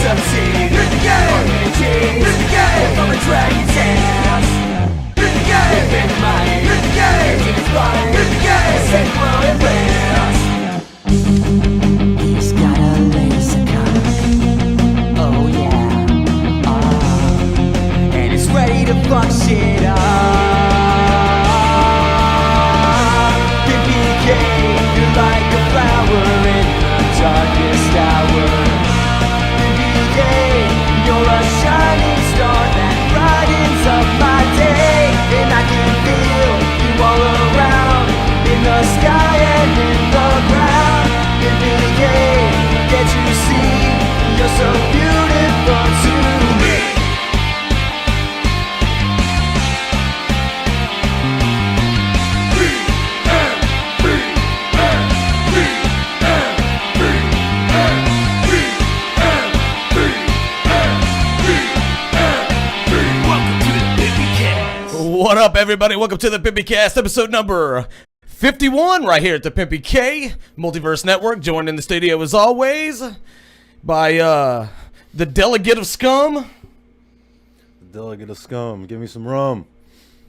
succeed. RPGs, from a dragon's ass. Big money, engine is flying, same world and blast. He's got a laser gun, oh yeah, and it's ready to fuck shit up. You're like a flower in the darkest hour. You're a shining star that brightens up my day. And I can feel you all around, in the sky and in the ground. Can't you see, you're so beautiful to me. What up, everybody? Welcome to the PimpyKast, episode number 51, right here at the PimpyK Multiverse Network. Joined in the studio, as always, by the delegate of scum. Delegate of scum, give me some rum.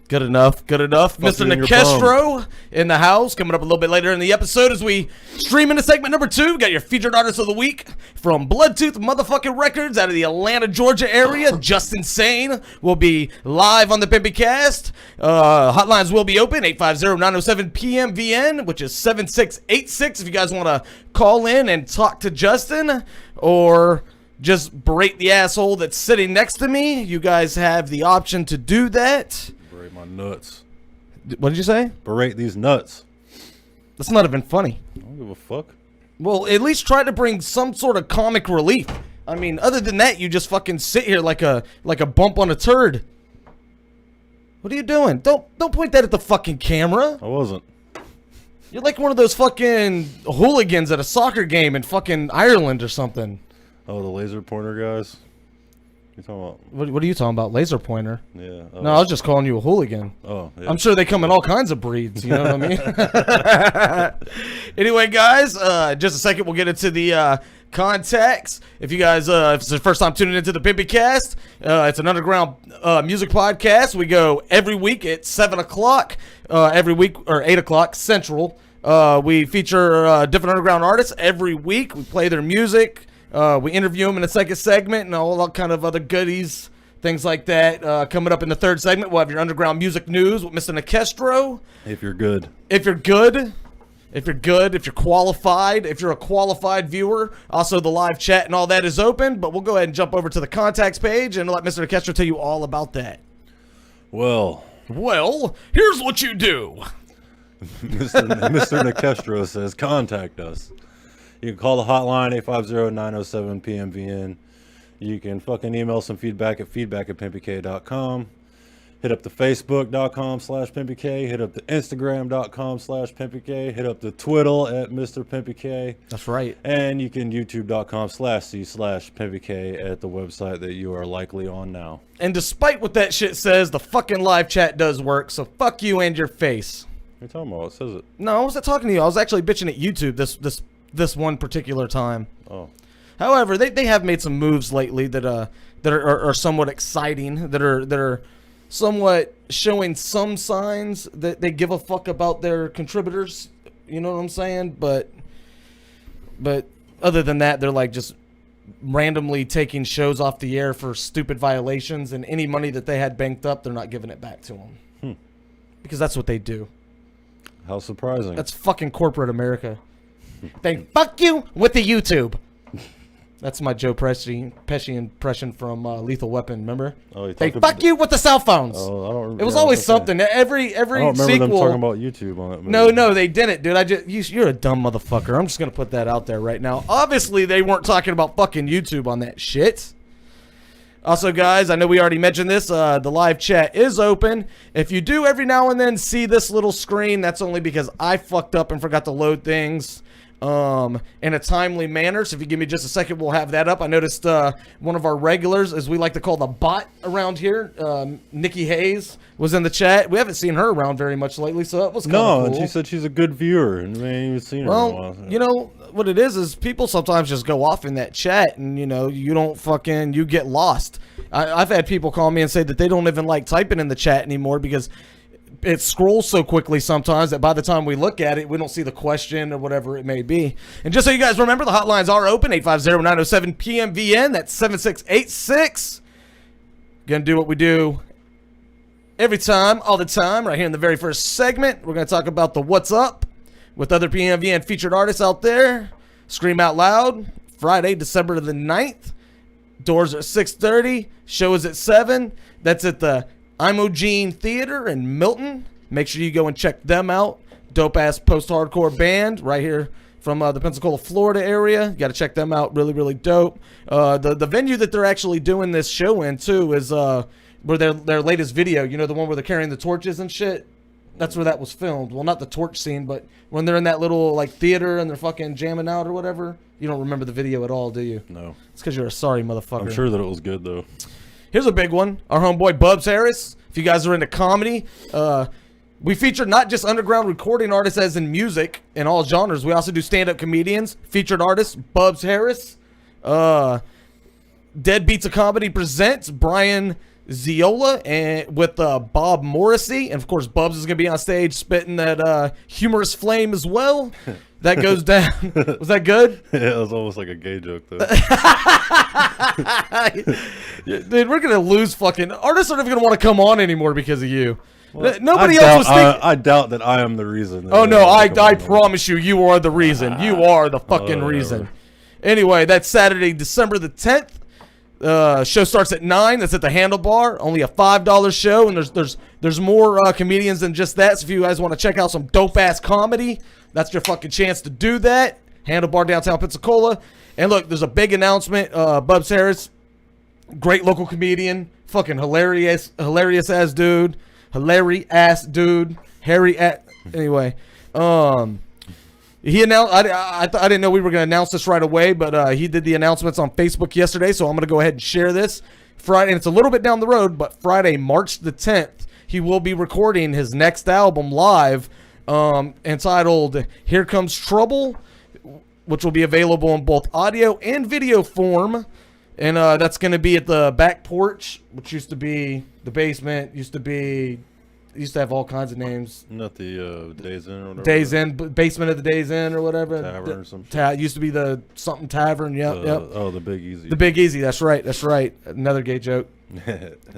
Good enough, good enough. Fuck Mr. you in your Nekestro in the house, coming up a little bit later in the episode as we stream into segment number 2. We got your featured artist of the week from BLOODTOOTH motherfucking Records out of the Atlanta, Georgia area. Juztin Sane will be live on the PimpyKast. Hotlines will be open, 850-907-PMVN, which is 7686 if you guys want to call in and talk to Justin or just berate the asshole that's sitting next to me. You guys have the option to do that. Berate my nuts. What did you say? Berate these nuts. That's not even funny. I don't give a fuck. Well, at least try to bring some sort of comic relief. I mean, other than that, you just fucking sit here like a bump on a turd. What are you doing? Don't point that at the fucking camera. I wasn't. You're like one of those fucking hooligans at a soccer game in fucking Ireland or something. Oh, the laser pointer guys? You talking about? What are you talking about? Laser pointer? Yeah. No, I was just calling you a hooligan. Oh, yeah. I'm sure they come in all kinds of breeds, you know what I mean? Anyway, guys, just a second, we'll get into the contacts. If you guys, if it's the first time tuning into the PimpyKast, it's an underground music podcast. We go every week at 7 o'clock, every week, or 8 o'clock Central. We feature different underground artists every week. We play their music. We interview them in the second segment and all that kind of other goodies, things like that. Coming up in the third segment, we'll have your underground music news with Mr. Nekestro. If you're good. If you're good, if you're qualified, if you're a qualified viewer. Also, the live chat and all that is open, but we'll go ahead and jump over to the contacts page and let Mr. Nekestro tell you all about that. Well, here's what you do. Mr. Nekestro says, contact us. You can call the hotline, 850-907-PMVN. You can fucking email some feedback at feedback@pimpyk.com. Hit up the Facebook.com/PimpyK. Hit up the Instagram.com/PimpyK. Hit up the Twitter at Mr. PimpyK. That's right. And you can YouTube.com/C/PimpyK at the website that you are likely on now. And despite what that shit says, the fucking live chat does work, so fuck you and your face. What are you talking about? It says it. No, I wasn't talking to you. I was actually bitching at YouTube this one particular time. Oh. However, they have made some moves lately that are somewhat exciting, that are somewhat showing some signs that they give a fuck about their contributors. You know what I'm saying? But other than that, they're like just randomly taking shows off the air for stupid violations, and any money that they had banked up, they're not giving it back to them. Because that's what they do. How surprising. That's fucking corporate America. They fuck you with the YouTube. That's my Joe Pesci impression from Lethal Weapon. Remember? Oh, they fuck you with the cell phones. Oh, I don't remember. It was always something. Every I don't remember sequel. them talking about YouTube on that movie. No, they didn't, dude. You're a dumb motherfucker. I'm just gonna put that out there right now. Obviously, they weren't talking about fucking YouTube on that shit. Also, guys, I know we already mentioned this. The live chat is open. If you do every now and then see this little screen, that's only because I fucked up and forgot to load things. in a timely manner. So if you give me just a second, we'll have that up. I noticed one of our regulars, as we like to call the bot around here, Nikki Hayes, was in the chat. We haven't seen her around very much lately, so that was kind of cool. and she said she's a good viewer, and we ain't even seen her in a while. You know, what it is people sometimes just go off in that chat, and, you know, you get lost. I've had people call me and say that they don't even like typing in the chat anymore because it scrolls so quickly sometimes that by the time we look at it, we don't see the question or whatever it may be. And just so you guys remember, the hotlines are open, 850-907-PMVN. That's 7686. Gonna do what we do every time, all the time, right here in the very first segment. We're gonna talk about the What's Up with other PMVN featured artists out there. Scream Out Loud, Friday, December the 9th. Doors are at 6:30. Show is at 7. That's at the Imogene Theater in Milton. Make sure you go and check them out. Dope ass post-hardcore band right here from the Pensacola, Florida area. You got to check them out. Really, really dope. The venue that they're actually doing this show in too is where their latest video. You know, the one where they're carrying the torches and shit. That's where that was filmed. Well, not the torch scene, but when they're in that little like theater and they're fucking jamming out or whatever. You don't remember the video at all, do you? No. It's because you're a sorry motherfucker. I'm sure that it was good though. Here's a big one. Our homeboy Bubs Harris. If you guys are into comedy, we feature not just underground recording artists as in music in all genres. We also do stand-up comedians. Featured artist Bubs Harris. Dead Beats of Comedy presents Brian Ziola and with Bob Morrissey. And of course, Bubs is going to be on stage spitting that humorous flame as well. That goes down. Was that good? Yeah, it was almost like a gay joke, though. Dude, we're going to lose fucking... Artists aren't even going to want to come on anymore because of you. Well, Nobody else was thinking... I doubt that I am the reason. Oh, no, I promise you are the reason. You are the fucking reason. Anyway, that's Saturday, December the 10th. Show starts at 9. That's at the Handlebar. Only a $5 show, and there's more comedians than just that. So if you guys want to check out some dope ass comedy, that's your fucking chance to do that. Handlebar, downtown Pensacola. And look, there's a big announcement. Bubs Harris, great local comedian, fucking hilarious ass dude, Anyway, he announced. I didn't know we were gonna announce this right away, but he did the announcements on Facebook yesterday, so I'm gonna go ahead and share this. Friday, and it's a little bit down the road, but Friday, March the 10th, he will be recording his next album live, entitled "Here Comes Trouble," which will be available in both audio and video form, and that's gonna be at the back porch, which used to be the basement. Used to have all kinds of names. Not the Days Inn or whatever. Days Inn, basement of the Days Inn or whatever. Tavern or some shit. Used to be the something tavern. Yep. Oh, the Big Easy. The Big Easy. That's right. Another gay joke.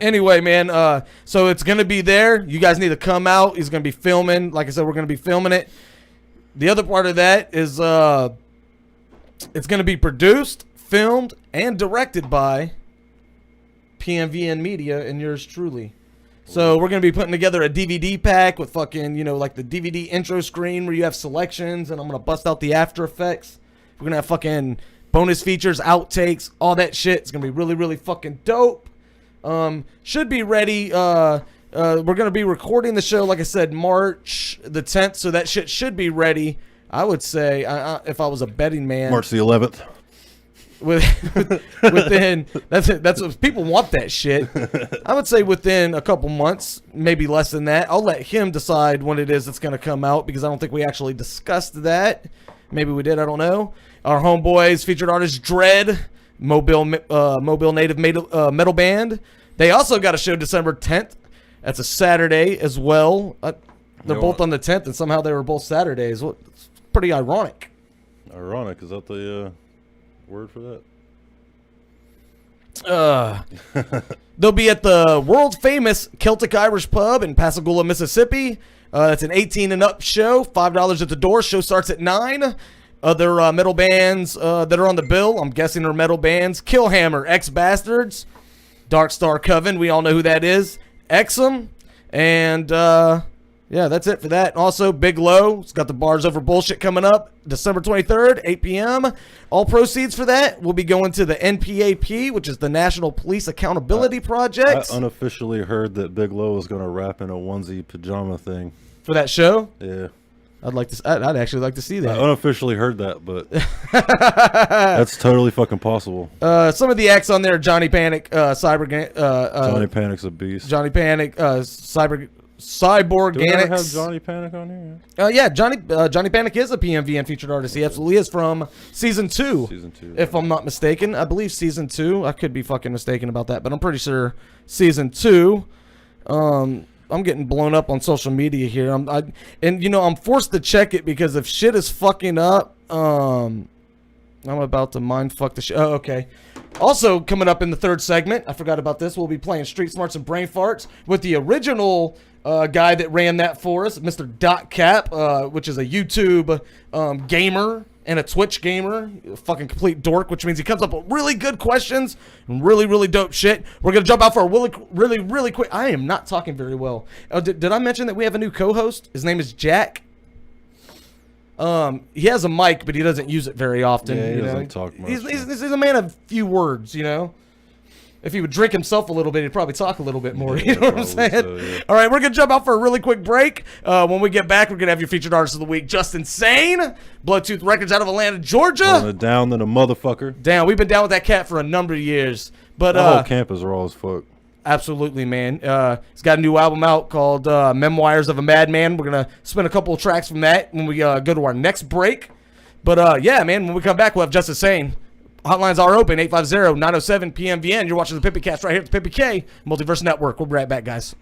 Anyway, man. So it's gonna be there. You guys need to come out. He's gonna be filming. Like I said, we're gonna be filming it. The other part of that is it's gonna be produced, filmed, and directed by PMVN Media and yours truly. So we're going to be putting together a DVD pack with fucking, like the DVD intro screen where you have selections, and I'm going to bust out the After Effects. We're going to have fucking bonus features, outtakes, all that shit. It's going to be really, really fucking dope. Should be ready. We're going to be recording the show, like I said, March the 10th, so that shit should be ready. I would say, if I was a betting man. March the 11th. Within that's what people want, that shit. I would say within a couple months, maybe less than that. I'll let him decide when it is that's going to come out, because I don't think we actually discussed that. Maybe we did, I don't know. Our homeboys, featured artist Dread, Mobile native metal band. They also got a show December 10th. That's a Saturday as well. They're both on the 10th, and somehow they were both Saturdays. Well, it's pretty ironic. Ironic, is that the word for that? They'll be at the world famous Celtic Irish pub in Pascagoula, Mississippi. That's an 18 and up show. $5 at the door. Show starts at 9. Other metal bands that are on the bill, I'm guessing, are metal bands: Killhammer, X Bastards, Dark Star Coven. We all know who that is. Exum, and yeah, that's it for that. Also, Big Low. It's got the Bars Over Bullshit coming up December 23rd, 8 p.m. All proceeds for that will be going to the NPAP, which is the National Police Accountability Project. I unofficially heard that Big Low was going to rap in a onesie pajama thing. For that show? Yeah. I'd actually like to see I that. unofficially heard that, but that's totally fucking possible. Some of the acts on there: Johnny Panic, Johnny Panic's a beast. Johnny Panic, Cyborg Do we ever have Ganics. Johnny Panic on here? Yeah, Johnny Panic is a PMVN featured artist. He absolutely is from season 2. Season 2. If I'm not mistaken. I believe season 2. I could be fucking mistaken about that, but I'm pretty sure season 2. I'm getting blown up on social media here. I'm forced to check it because if shit is fucking up, I'm about to mind fuck the shit. Oh, okay. Also coming up in the third segment, I forgot about this. We'll be playing Street Smarts and Brain Farts with the original guy that ran that for us, Mr. Dot Cap, which is a YouTube gamer and a Twitch gamer, a fucking complete dork, which means he comes up with really good questions and really, really dope shit. We're going to jump out for a really, really quick. I am not talking very well. Did I mention that we have a new co-host? His name is Jack. He has a mic, but he doesn't use it very often. Yeah, he doesn't talk much. He's a man of few words, you know? If he would drink himself a little bit, he'd probably talk a little bit more. Yeah, you know what I'm saying? so, yeah. All right, we're going to jump out for a really quick break. When we get back, we're going to have your featured artist of the week, Juztin Sane, BLOODTOOTH Records out of Atlanta, Georgia. Down than a motherfucker. Damn, we've been down with that cat for a number of years. But The whole camp is raw as fuck. absolutely, man. He's got a new album out called Memoirs of a Madman. We're going to spin a couple of tracks from that when we go to our next break. But yeah, man, when we come back, we'll have Juztin Sane. Hotlines are open, 850-907-PMVN. You're watching the PimpyKast right here at the PimpyK Multiverse Network. We'll be right back, guys.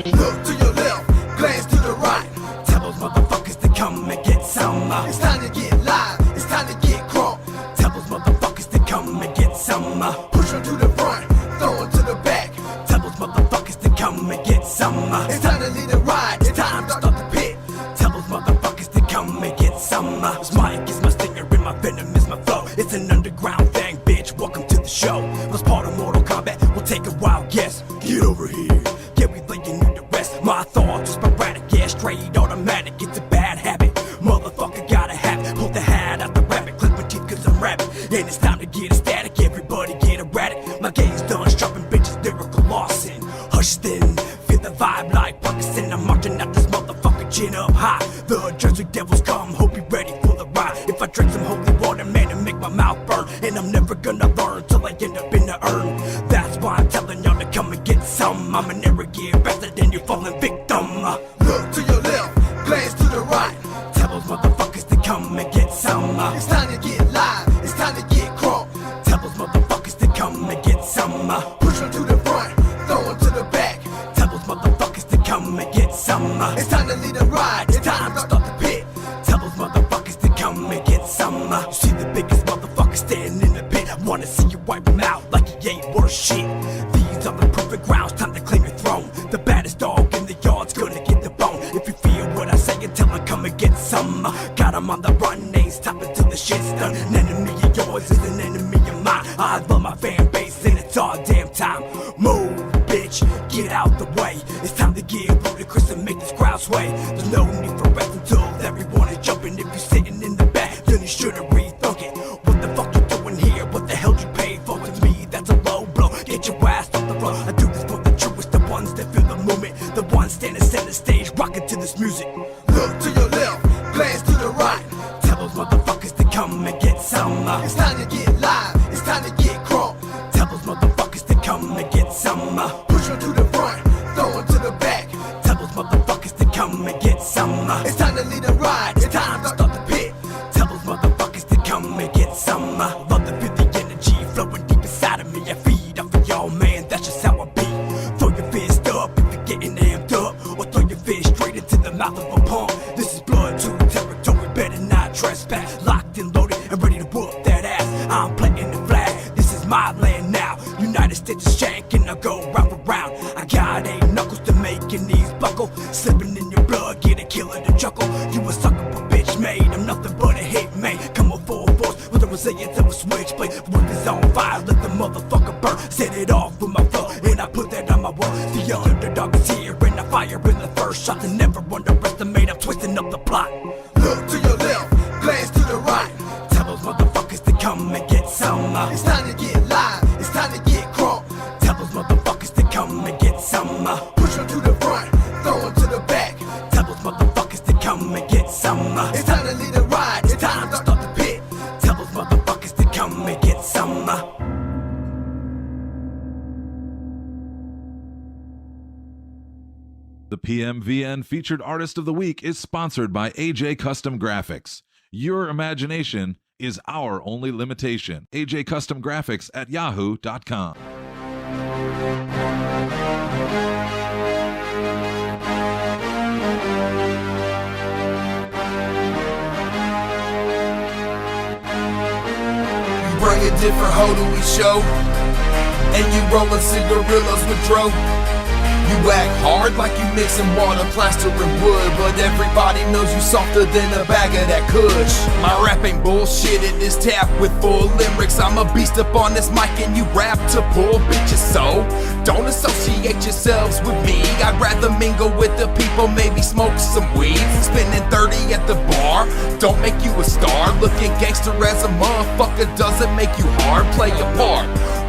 Look to your left, glance to the right. Tell those motherfuckers to come and get some. It's time to get live, it's time to get crunk. Tell those motherfuckers to come and get some. Push them to the front, throw them to the back. Tell those motherfuckers to come and get some. It's time to lead the ride, it's time to start the pit. Tell those motherfuckers to come and get some. This mic is my stinger and my venom is my flow. It's an underground thing, bitch, welcome to the show. Was part of Mortal Kombat, we'll take a wild guess. Get over here, yeah, we laying you the rest. My thoughts are sporadic, yeah, straight automatic. It's a bad habit, motherfucker gotta have it. Pull the hat out the rabbit, clip my teeth cause I'm rapping. And it's time to get ecstatic, everybody get erratic. My game's done, sharpen bitches, lyrical Lawson. Hush then, feel the vibe like Parkinson. I'm marching out this motherfucker, chin up high. The Jersey Devils come, hope you're ready for the ride. If I drink some holy water, man, it make my mouth burn. And I'm never gonna learn till I end up in the urn. That's why I'm telling y'all to come and get some. I'm an arrogant bastard and you're falling victim. Look to your left, glance to the right. Tell those motherfuckers to come and get some. It's time to get live, it's time to get crunk. Tell those motherfuckers to come and get some. Push them to the front, throw them to the back. Tell those motherfuckers to come and get some. It's time to lead the ride, it's time to start the pit. Tell those motherfuckers to come and get some. You see the biggest motherfucker standing in the pit. I wanna see you wipe him out like he ain't worth shit. These are the perfect grounds, time to claim your throne. The baddest dog in the yard's gonna get the bone. If you feel what I say, tell him come and get some. Got him on the run, ain't stopping till the shit's done. An enemy of yours is an enemy of mine. I love my fan base and it's all damn time. Move, bitch, get out the way. It's time to get ludicrous and make this crowd sway. There's no need for rest until everyone is jumping. If you're sitting in the back, then you should've rethunk it. What the fuck you doing here? What the hell you paid for? To me, that's a low blow. Get your ass off the road. I do this for the truest, the ones that feel the movement, the ones standing center stage, rocking to this music. Look to your left, glance to the right. Tell those motherfuckers to come and get some. It's time to get live, it's time to get crunk. Tell those motherfuckers to come and get some. Push them to the front, throw them to the back. Tell those motherfuckers to come and get some. It's time to lead the ride, it's time to start the pit. Tell those motherfuckers to come and get some. Love to feel the energy flowing deep inside of me. I feed off of y'all, man, that's just how I be. Throw your fist up if you're getting amped up, or throw your fist straight into the mouth of a pump. This is BLOODTOOTH territory, better not trespass. Locked and loaded and ready to whoop that ass. I'm planting the flag, this is my land now. United States is shanking, I go round for round. I got 8 knuckles to make your knees buckle. Slipping in your blood, get a killer to chuckle. You a sucker for bitch made, I'm nothing but a hit man. Come on full force with the resilience of a switchblade. Work is on fire, let the motherfucker burn. Set it off with my flow, and I put that on my wall. The underdog is here, and I fire in the first shot. And never underestimate, I'm twisting up the plot. Look to your left, glance to the right. Tell those motherfuckers to come and get some. It's time to get live, it's time to get crunk. Tell those motherfuckers to come and get some. Push them to the front, throw them to the back. Tell those motherfuckers to come and get some. It's time to lead a ride, it's time to start the pit. Tell those motherfuckers to come and get some. The PMVN Featured Artist of the Week is sponsored by AJ Custom Graphics. Your imagination is our only limitation. AJ Custom Graphics at yahoo.com. You bring a different hoe to each show, and you rollin' cigarillos with dro. You act hard like you mixing water, plaster, and wood, but everybody knows you softer than a bag of that kush. My rap ain't bullshit, it is tap with full limericks. I'm a beast up on this mic and you rap to pull bitches, so don't associate yourselves with me. I'd rather mingle with the people, maybe smoke some weed. Spending 30 at the bar don't make you a star. Looking gangster as a motherfucker doesn't make you hard. Play your part.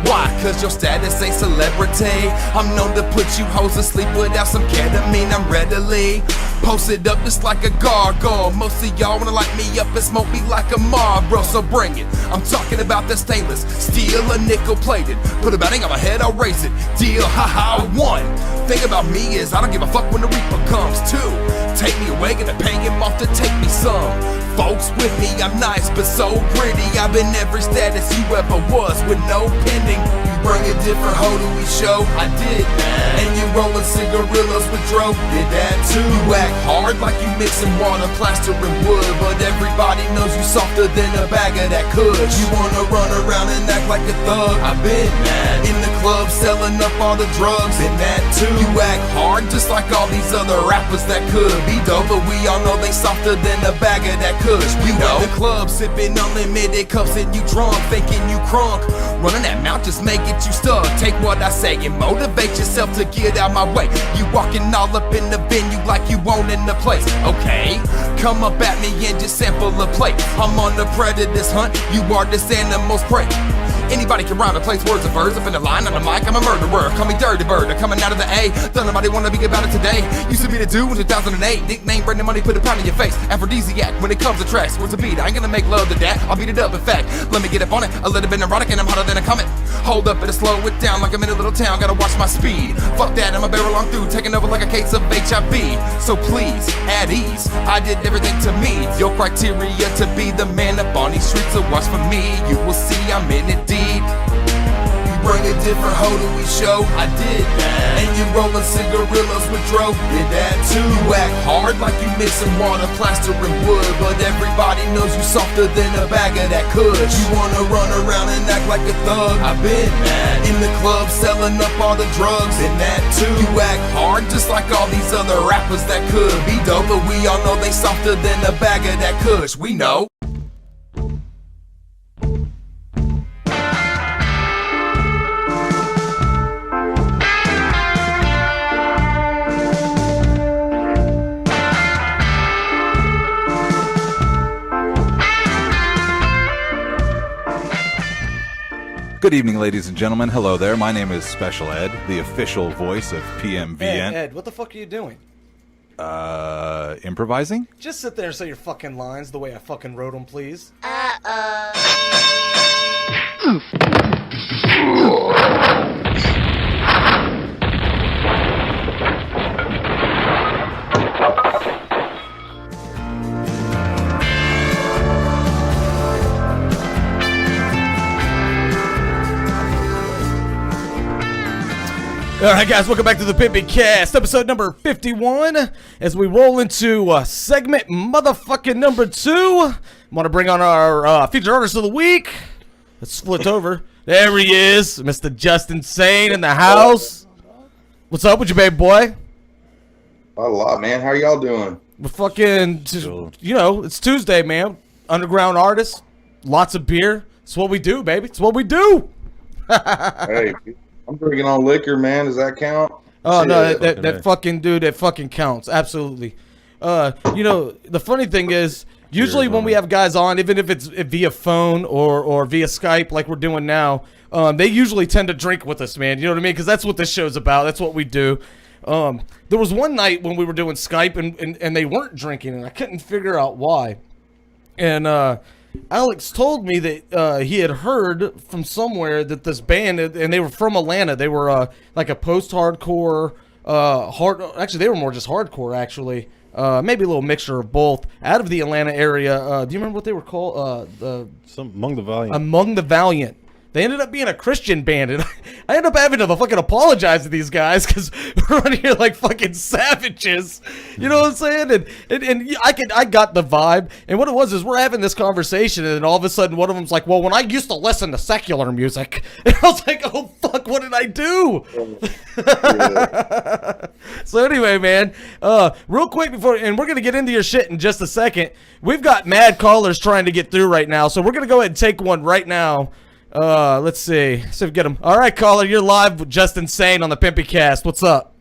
Why? Cause your status ain't celebrity. I'm known to put you hoes to sleep without some ketamine. I'm readily posted up just like a gargoyle. Most of y'all wanna light me up and smoke me like a Marlboro, so bring it. I'm talking about the stainless steel or nickel plated. Put a batting on my head, I'll raise it. Deal, haha, one. Thing about me is I don't give a fuck when the reaper comes. Two, take me away, gonna pay him off to take me some. Folks with me, I'm nice but so pretty. I've been every status you ever was with no pending. You bring a different hoe to each show, I did that. And you rollin' cigarillos with dro, did that too. You act hard like you mixing water, plaster, and wood, but everybody knows you softer than a bag of that kush. You wanna run around and act like a thug, I've been that. In the club selling up all the drugs, been that too. You act hard just like all these other rappers that could be dope, but we all know they softer than a bag of that kush. You in the club sipping unlimited cups and you drunk, thinking you crunk. Running that mouth just may get you stuck. Take what I say and motivate yourself to get out my way. You walking all up in the venue like you own in the place. Okay, come up at me and just sample a plate. I'm on the predator's hunt, you are this animal's prey. Anybody can rhyme and place words and verbs. Up in the line on the mic, I'm a murderer. Call me Dirty Bird, I'm coming out of the A. Don't nobody wanna be about it today. Used to be the dude in 2008. Nickname Brandon Money, put a pound in your face. Aphrodisiac, when it comes to tracks, what's a beat? I ain't gonna make love to that, I'll beat it up in fact. Let me get up on it, a little bit erotic and I'm hotter than a comet. Hold up, it'll slow it down like I'm in a little town. Gotta watch my speed. Fuck that, I'm a barrel on through, taking over like a case of HIV. So please, at ease, I did everything to me. Your criteria to be the man up on these streets, so watch for me. You will see I'm in it deep. You bring a different hoe to each show, I did that. And you rollin' cigarillos with dro, did that too. You act hard like you mixing water, plaster, and wood, but everybody knows you softer than a bag of that kush. You wanna run around and act like a thug, I've been that. In the club selling up all the drugs, and that too. You act hard just like all these other rappers that could be dope, but we all know they softer than a bag of that kush, we know. Good evening, ladies and gentlemen. Hello there. My name is Special Ed, the official voice of PMVN. Ed, what the fuck are you doing? Improvising? Just sit there and say your fucking lines the way I fucking wrote them, please. Alright guys, welcome back to the PimpyKast, episode number 51. As we roll into segment motherfucking number 2, I want to bring on our featured artist of the week. Let's flip over. There he is, Mr. Juztin Sane in the house. What's up with you, baby boy? A lot, man. How y'all doing? We're fucking, you know, it's Tuesday, man. Underground artists, lots of beer. It's what we do, baby. It's what we do. Hey, I'm drinking on liquor, man. Does that count? Oh, no, that fucking dude, that fucking counts. Absolutely. You know, the funny thing is, Usually when we have guys on, even if it's via phone or via Skype like we're doing now, they usually tend to drink with us, man. You know what I mean? Because that's what this show's about. That's what we do. There was one night when we were doing Skype and they weren't drinking, and I couldn't figure out why. And Alex told me that he had heard from somewhere that this band, and they were from Atlanta. They were like a post-hardcore, actually they were more just hardcore, actually. Maybe a little mixture of both. Out of the Atlanta area. Do you remember what they were called? Among the Valiant. Among the Valiant. They ended up being a Christian band, and I ended up having to fucking apologize to these guys because we're on here like fucking savages. You know what I'm saying? And I got the vibe. And what it was is we're having this conversation, and then all of a sudden one of them's like, well, when I used to listen to secular music, and I was like, oh fuck, what did I do? So anyway, man, real quick before, and we're gonna get into your shit in just a second. We've got mad callers trying to get through right now, so we're gonna go ahead and take one right now. Let's see if we get him. All right, caller, you're live with Juztin Sane on the PimpyKast. What's up?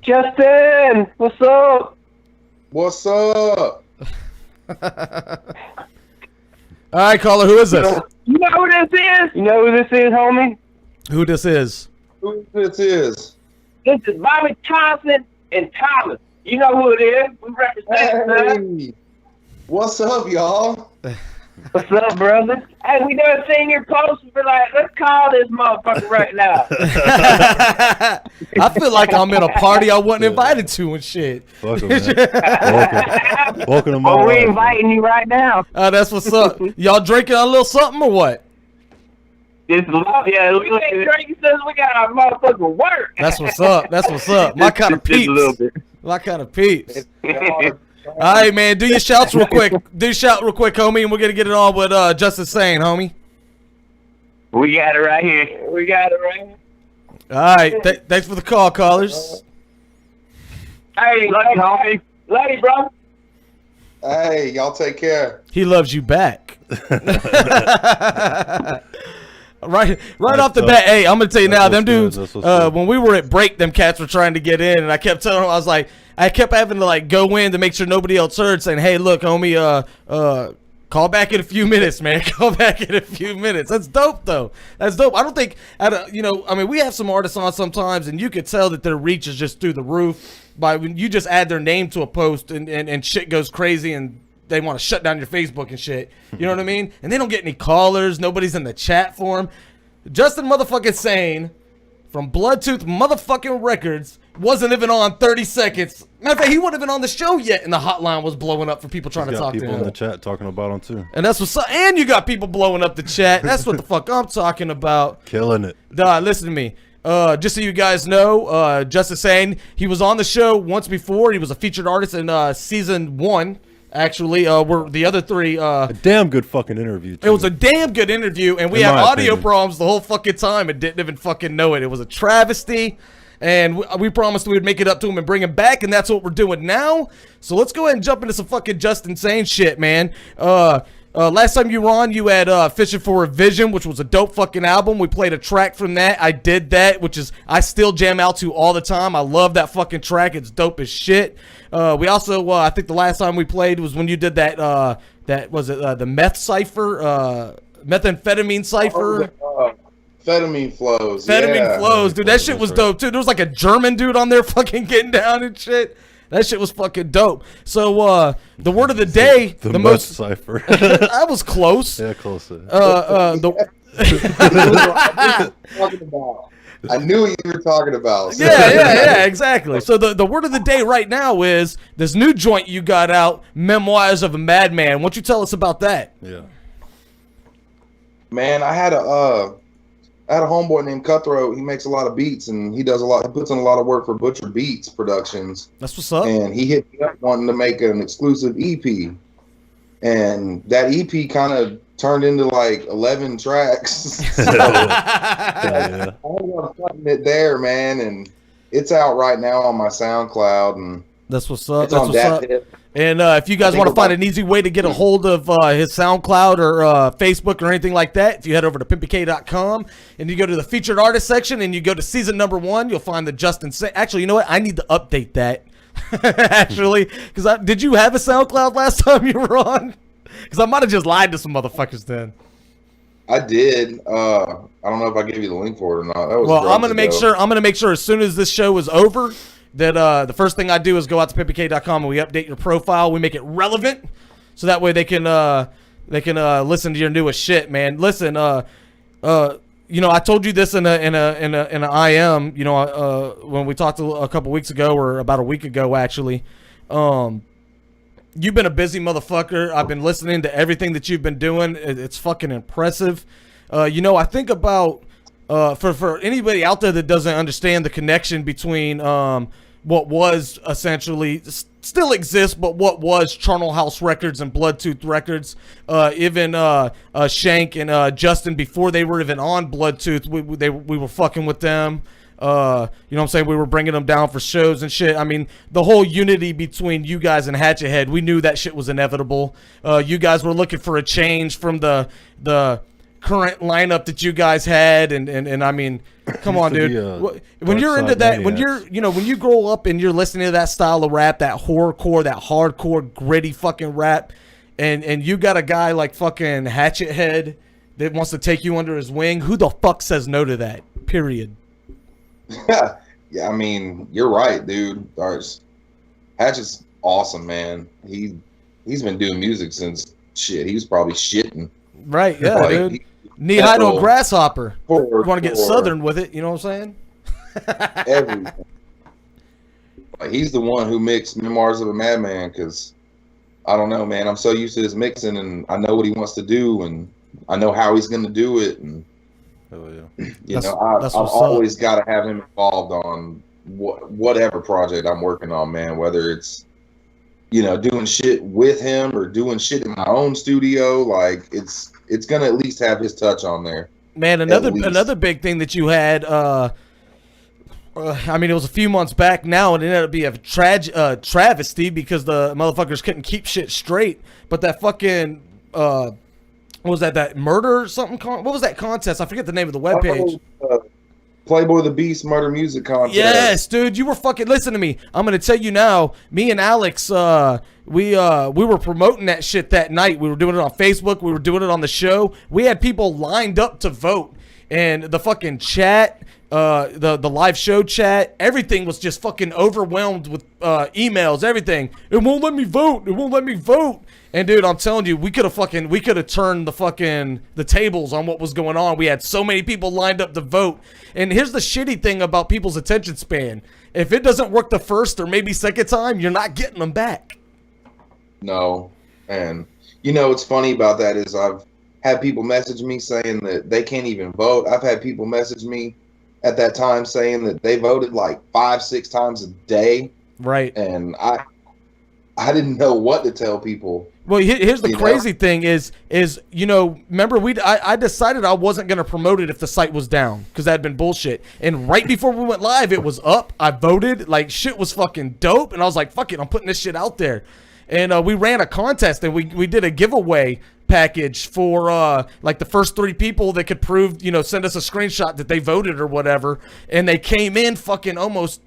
Justin, what's up? What's up? All right, caller, who is this? You know who this is? You know who this is, homie? Who this is? Who this is? This is Bobby Thompson and Thomas. You know who it is? We represent that. Hey, what's up, y'all? What's up, brother? Hey, we done seen your post. We're like, let's call this motherfucker right now. I feel like I'm in a party I wasn't invited to and shit. Fuck 'em, man. Welcome to my Oh, we life, inviting you right now. That's what's up. Y'all drinking a little something or what? This love, yeah. We ain't drinking since we got our motherfucking work. That's what's up. That's what's up. My kind of Just a little peeps. bit. My kind of peeps. All right, man. Do your shouts real quick. Do your shout real quick, homie, and we're gonna get it on with Juztin Sane, homie. We got it right here. We got it right here. All right. Thanks for the call, callers. Hey, love you, homie. Love you, bro. Hey, y'all take care. He loves you back. Right off the bat. Hey, I'm gonna tell you now, them dudes. When we were at break, them cats were trying to get in, and I kept telling them, I kept having to like go in to make sure nobody else heard, saying, "Hey, look, homie, call back in a few minutes, man. Call back in a few minutes." That's dope, though. That's dope. I don't think, we have some artists on sometimes, and you could tell that their reach is just through the roof by when you just add their name to a post, and shit goes crazy, and they want to shut down your Facebook and shit. You know what I mean? And they don't get any callers. Nobody's in the chat for them. Juztin motherfucking Sane from BLOODTOOTH motherfucking Records wasn't even on 30 seconds. Matter of fact, he wouldn't have been on the show yet, and the hotline was blowing up for people trying to talk to him. People in the chat talking about him too. And that's what's up. And you got people blowing up the chat. That's what the fuck I'm talking about. Killing it. Listen to me. Just so you guys know, Juztin Sane, he was on the show once before. He was a featured artist in season 1. Actually, we're the other 3. A damn good fucking interview, too. It was a damn good interview, and we had audio problems the whole fucking time and didn't even fucking know it. It was a travesty, and we promised we would make it up to him and bring him back, and that's what we're doing now. So let's go ahead and jump into some fucking Juztin Sane shit, man. Last time you were on, you had Fishing for a Vision, which was a dope fucking album. We played a track from that. I did that, which is I still jam out to all the time. I love that fucking track. It's dope as shit. We also, I think the last time we played was when you did that, the meth cipher, methamphetamine cipher. Amphetamine flows. Amphetamine flows, dude. That shit was dope, too. There was like a German dude on there fucking getting down and shit. That shit was fucking dope. So, the word of the day, the most cipher. I was close. Yeah, close. I knew what you were talking about. So. Yeah, exactly. So the word of the day right now is this new joint you got out, Memoirs of a Madman. Why don't you tell us about that? Yeah. Man, I had a homeboy named Cutthroat. He makes a lot of beats, and he puts in a lot of work for Butcher Beats Productions. That's what's up. And he hit me up wanting to make an exclusive EP. And that EP kind of turned into like 11 tracks. So I ended up putting it there, man, and it's out right now on my SoundCloud. And that's what's up. It's on that. And if you guys want to find an easy way to get a hold of his SoundCloud or Facebook or anything like that, if you head over to PimpyK.com and you go to the featured artist section and you go to season number 1, you'll find the Juztin Sane. Actually, you know what? I need to update that. Actually, because did you have a SoundCloud last time you were on? Because I might have just lied to some motherfuckers then. I did. I don't know if I gave you the link for it or not. That was Well, I'm months gonna make ago. sure. I'm gonna make sure as soon as this show is over that the first thing I do is go out to PimpyK.com and we update your profile. We make it relevant, so that way they can listen to your newest shit, man. Listen, you know, I told you this in a IM, you know, when we talked a couple weeks ago or about a week ago, actually. You've been a busy motherfucker. I've been listening to everything that you've been doing. It's fucking impressive. You know, I think about for anybody out there that doesn't understand the connection between what was essentially still exists, but what was Charnel House Records and BLOODTOOTH Records, even Shank and Juztin, before they were even on BLOODTOOTH, we were fucking with them. You know what I'm saying? We were bringing them down for shows and shit. I mean, the whole unity between you guys and Hatchet Head, we knew that shit was inevitable. You guys were looking for a change from the current lineup that you guys had, and I mean, come on, dude. When you're into that, when you're, you know, when you grow up and you're listening to that style of rap, that horrorcore, that hardcore, gritty fucking rap, and you got a guy like fucking Hatchet Head that wants to take you under his wing, who the fuck says no to that? Period. Yeah, I mean, you're right, dude. Hatchet's awesome, man. He's been doing music since shit. He was probably shitting. Right, yeah, Like, dude. Knee high to a grasshopper. You want to get for southern with it, you know what I'm saying? everything. Like, he's the one who mixed Memoirs of a Madman, because I don't know, man. I'm so used to his mixing, and I know what he wants to do, and I know how he's going to do it, and you know, I've always got to have him involved on whatever project I'm working on, man. Whether it's, you know, doing shit with him or doing shit in my own studio, like it's gonna at least have his touch on there. Man, another big thing that you had. I mean, it was a few months back now, and it ended up being a travesty because the motherfuckers couldn't keep shit straight. But that fucking what was that? That murder or something? What was that contest? I forget the name of the webpage. Playboy the Beast murder music contest. Yes, dude, you were fucking. Listen to me. I'm gonna tell you now. Me and Alex, we were promoting that shit that night. We were doing it on Facebook. We were doing it on the show. We had people lined up to vote, and the fucking chat, the live show chat, everything was just fucking overwhelmed with emails. Everything. It won't let me vote. It won't let me vote. And dude, I'm telling you, we could have turned the tables on what was going on. We had so many people lined up to vote. And here's the shitty thing about people's attention span. If it doesn't work the first or maybe second time, you're not getting them back. No. And you know what's funny about that is I've had people message me saying that they can't even vote. I've had people message me at that time saying that they voted like 5-6 times a day. Right. And I didn't know what to tell people. Well, here's the crazy thing is, you know, remember I decided I wasn't going to promote it if the site was down, because that had been bullshit. And right before we went live, it was up. I voted. Like, shit was fucking dope. And I was like, fuck it, I'm putting this shit out there. And we ran a contest, and we did a giveaway package for like the first 3 people that could prove, you know, send us a screenshot that they voted or whatever. And they came in fucking almost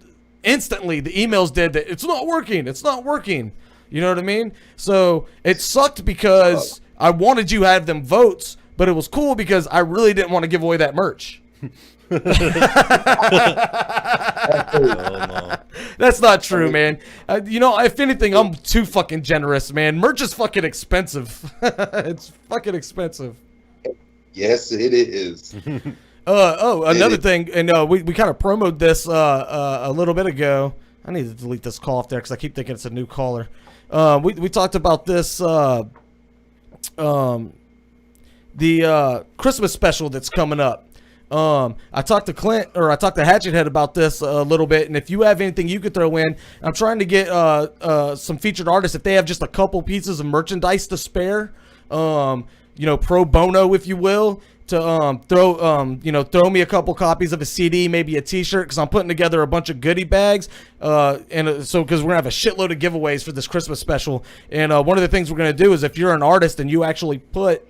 instantly. The emails did that. It's not working. It's not working. You know what I mean? So it sucked because I wanted you to have them votes, but it was cool because I really didn't want to give away that merch. That's not true, man. You know, if anything, I'm too fucking generous, man. Merch is fucking expensive. It's fucking expensive. Yes, it is. Another thing, and we kind of promoted this a little bit ago. I need to delete this call off there because I keep thinking it's a new caller. We talked about this, the Christmas special that's coming up. I talked to Hatchet Head about this a little bit, and if you have anything you could throw in, I'm trying to get some featured artists, if they have just a couple pieces of merchandise to spare, you know, pro bono, if you will, to throw me a couple copies of a CD, maybe a t-shirt, because I'm putting together a bunch of goodie bags, because we're gonna have a shitload of giveaways for this Christmas special. And one of the things we're gonna do is, if you're an artist and you actually put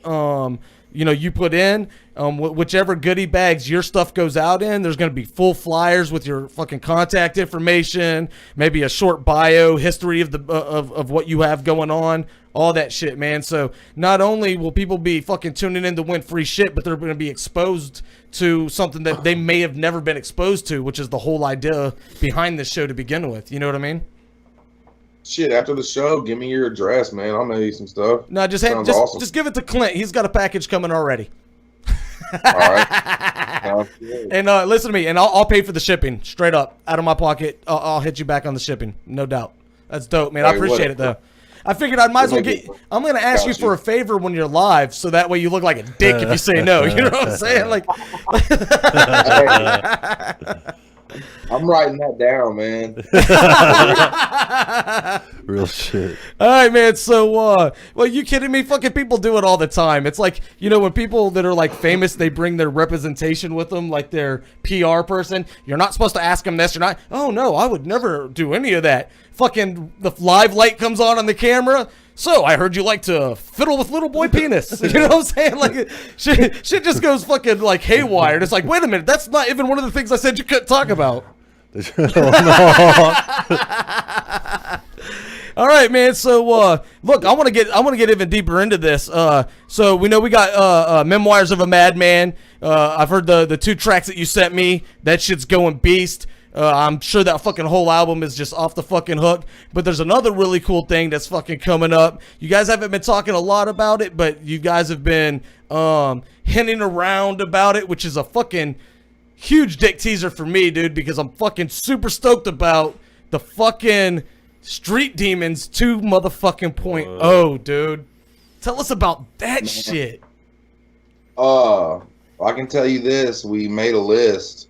you put in, whichever goodie bags your stuff goes out in, there's going to be full flyers with your fucking contact information, maybe a short bio history of the of what you have going on, all that shit, man. So not only will people be fucking tuning in to win free shit, but they're going to be exposed to something that they may have never been exposed to, which is the whole idea behind this show to begin with. You know what I mean? Shit, after the show, give me your address, man. I'll mail you some stuff. No, just awesome. give it to Clint. He's got a package coming already. All right. And listen to me, and I'll pay for the shipping straight up out of my pocket. I'll hit you back on the shipping, no doubt. That's dope, man. I appreciate it though. I figured I might as well get. I'm gonna ask you for a favor when you're live, so that way you look like a dick if you say no. You know what I'm saying? Like. I'm writing that down, man. Real shit. All right, man. So, well, you kidding me? Fucking people do it all the time. It's like, when people that are like famous, they bring their representation with them, like their PR person. You're not supposed to ask them this. You're not. Oh no, I would never do any of that. Fucking the live light comes on the camera. So I heard you like to fiddle with little boy penis. You know what I'm saying? Like shit just goes fucking like haywire. And it's like, wait a minute, that's not even one of the things I said you couldn't talk about. All right, man. So look, I want to get even deeper into this. So we know we got Memoirs of a Madman. I've heard the 2 tracks that you sent me. That shit's going beast. I'm sure that fucking whole album is just off the fucking hook. But there's another really cool thing that's fucking coming up. You guys haven't been talking a lot about it, but you guys have been hinting around about it, which is a fucking huge dick teaser for me, dude, because I'm fucking super stoked about the fucking Street Demons 2 motherfucking point oh, dude. Tell us about that shit. I can tell you this. We made a list.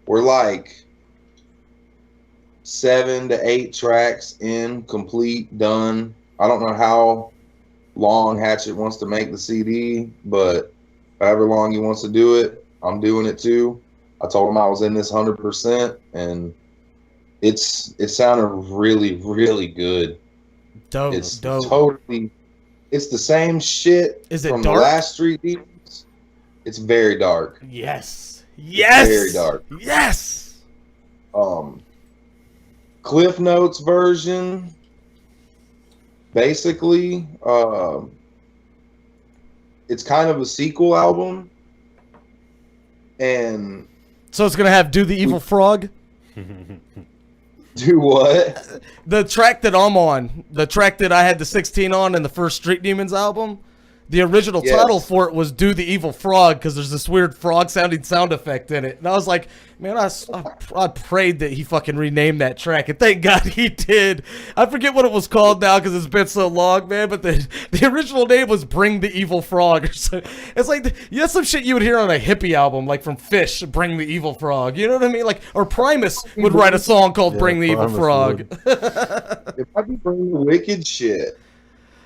We're like 7 to 8 tracks in, complete, done. I don't know how long Hatchet wants to make the CD, but however long he wants to do it, I'm doing it too. I told him I was in this 100%, and it sounded really, really good. Dope. It's dope. totally. It's the same shit from dark? the last Street Demons. It's very dark. Yes. Yes. Very dark. Yes. Cliff Notes version. Basically, it's kind of a sequel album. And so it's gonna have Do the Evil Frog? Do what? The track that I'm on, the track that I had the 16 on in the first Street Demons album, the original title for it was Do the Evil Frog, because there's this weird frog sounding sound effect in it. And I was like, man, I prayed that he fucking renamed that track, and thank God he did. I forget what it was called now because it's been so long, man, but the original name was Bring the Evil Frog. Or so. It's like, that's some shit you would hear on a hippie album, like from Fish, Bring the Evil Frog. You know what I mean? Like, or Primus would write a song called Bring the Evil Frog. It might be Bring the Wicked shit.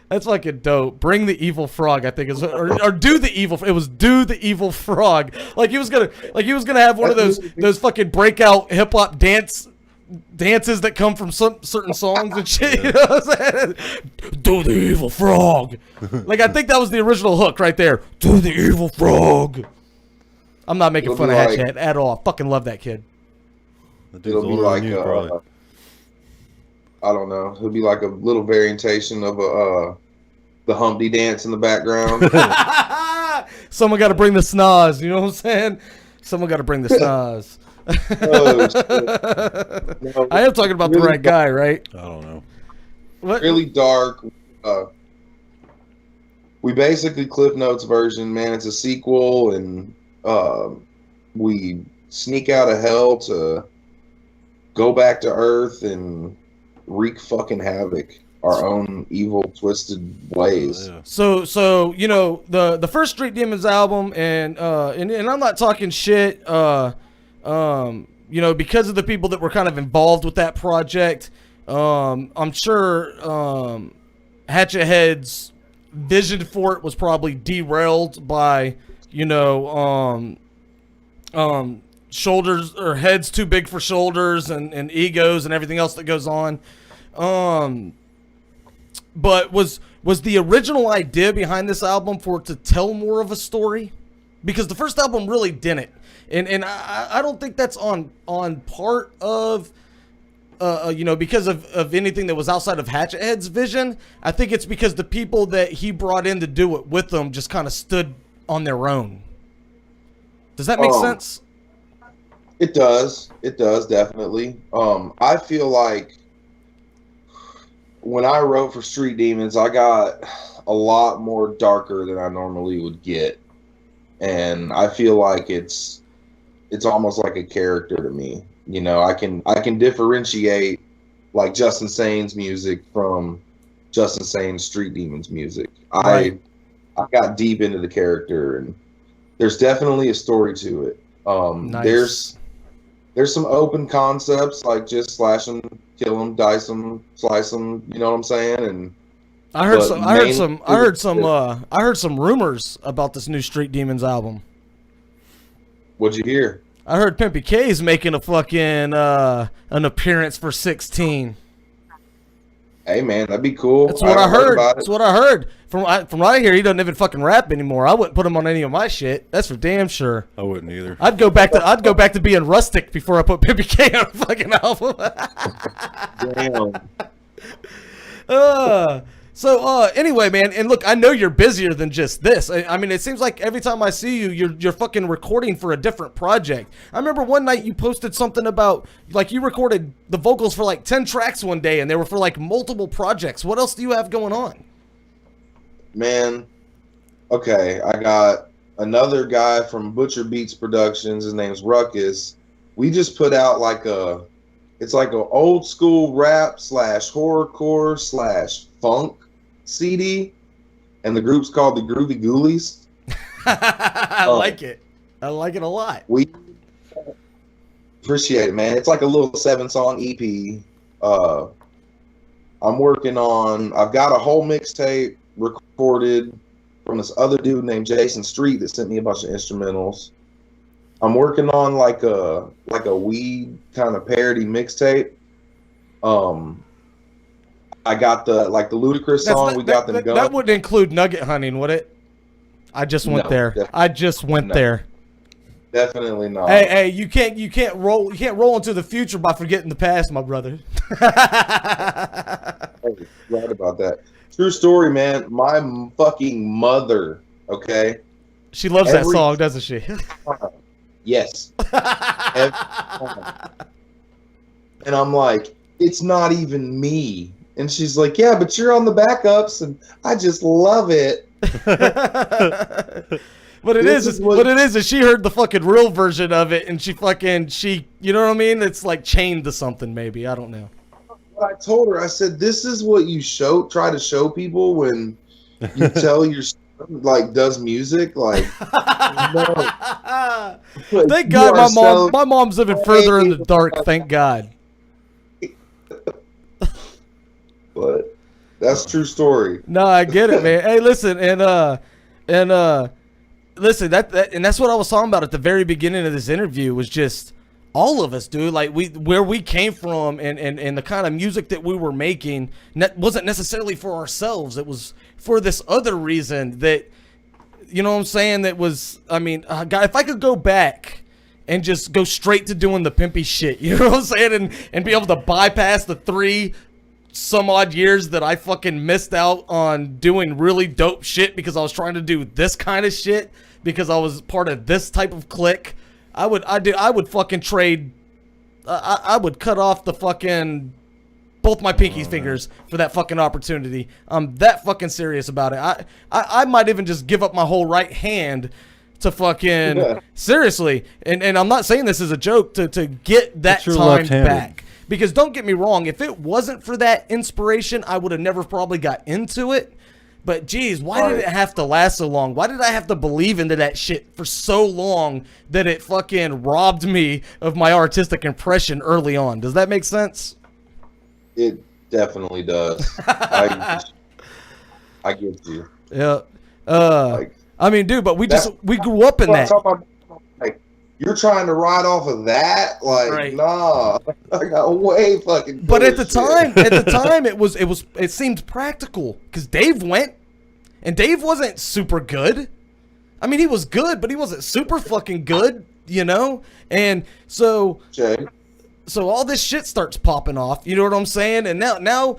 That's fucking dope. Bring the Evil Frog, I think is, or Do the Evil. It was Do the Evil Frog. Like he was gonna have one of those fucking breakout hip hop dances that come from some certain songs and shit. You know what I'm saying? Do the Evil Frog. Like I think that was the original hook right there. Do the Evil Frog. I'm not making fun of Hatchet at all. I fucking love that kid. It'll be like I don't know. It'll be like a little variation of the Humpty dance in the background. Someone got to bring the snaz. You know what I'm saying? Someone got to bring the snaz. No, I am talking about really the right guy, right? I don't know. What? Really dark. We basically Cliff Notes version, man. It's a sequel, and we sneak out of hell to go back to Earth and wreak fucking havoc our own evil twisted ways. So you know the first Street Demons album, and I'm not talking shit, you know, because of the people that were kind of involved with that project. I'm sure Hatchet Head's vision for it was probably derailed by, you know, shoulders or heads too big for shoulders and egos and everything else that goes on. But was the original idea behind this album for it to tell more of a story? Because the first album really didn't. And I don't think that's on part of, because of anything that was outside of Hatchethead's vision. I think it's because the people that he brought in to do it with them just kind of stood on their own. Does that make sense? It does. It does, definitely. I feel like when I wrote for Street Demons, I got a lot more darker than I normally would get. And I feel like it's almost like a character to me. You know, I can differentiate like Juztin Sane's music from Juztin Sane's Street Demons music. Right. I got deep into the character, and there's definitely a story to it. Nice. There's some open concepts like just slash them, kill them, dice them, slice them. You know what I'm saying? And I heard some rumors about this new Street Demons album. What'd you hear? I heard PimpyKast making a fucking an appearance for 16. Hey man, that'd be cool. That's what I heard. That's what I heard. From what I hear, he doesn't even fucking rap anymore. I wouldn't put him on any of my shit. That's for damn sure. I wouldn't either. I'd go back to being rustic before I put PimpyKast on a fucking album. Damn. So anyway, man, and look, I know you're busier than just this. I mean, it seems like every time I see you, you're fucking recording for a different project. I remember one night you posted something about, like, you recorded the vocals for like 10 tracks one day, and they were for like multiple projects. What else do you have going on? Man, okay, I got another guy from Butcher Beats Productions. His name's Ruckus. We just put out it's like an old school rap / horrorcore / funk CD, and the group's called the Groovy Ghoulies. I like it. I like it a lot. We appreciate it, man. It's like a little 7-song EP. I've got a whole mixtape recorded from this other dude named Jason Street that sent me a bunch of instrumentals. I'm working on like a weed kind of parody mixtape. I got the Ludacris song. We got them going. That wouldn't include nugget hunting, would it? I just went there. I just went there. Definitely not. Hey, you can't roll into the future by forgetting the past, my brother. Hey, right about that. True story, man. My fucking mother. Okay. She loves that song, doesn't she? Yes. Every time. And I'm like, it's not even me. And she's like, yeah, but you're on the backups, and I just love it. What it is she heard the fucking real version of it, and she you know what I mean? It's like chained to something, maybe. I don't know. I told her, I said, this is what you try to show people when you tell your son, like, does music, like, no. Thank God my mom's living further in the dark, thank God. But that's true story. No, I get it, man. Hey, listen, listen, that's what I was talking about at the very beginning of this interview, was just all of us, dude. Like, where we came from and the kind of music that we were making wasn't necessarily for ourselves. It was for this other reason that, you know what I'm saying, that was, I mean, God, if I could go back and just go straight to doing the pimpy shit, you know what I'm saying, and be able to bypass the 3 some odd years that I fucking missed out on doing really dope shit because I was trying to do this kind of shit because I was part of this type of clique, I would fucking trade. I would cut off the fucking both my pinky fingers for that fucking opportunity. I'm that fucking serious about it. I might even just give up my whole right hand to fucking seriously. And I'm not saying this as a joke, to get that time back. Because don't get me wrong, if it wasn't for that inspiration, I would have never probably got into it. But geez, why did it have to last so long? Why did I have to believe into that shit for so long that it fucking robbed me of my artistic impression early on? Does that make sense? It definitely does. I get you. Yeah. I mean, dude, but we grew up in that. Like, you're trying to ride off of that? Like, Right. nah, I got way fucking. But at cooler the shit. time, it seemed practical because Dave went, and Dave wasn't super good. I mean, he was good, but he wasn't super fucking good, you know. And so all this shit starts popping off. You know what I'm saying? And now,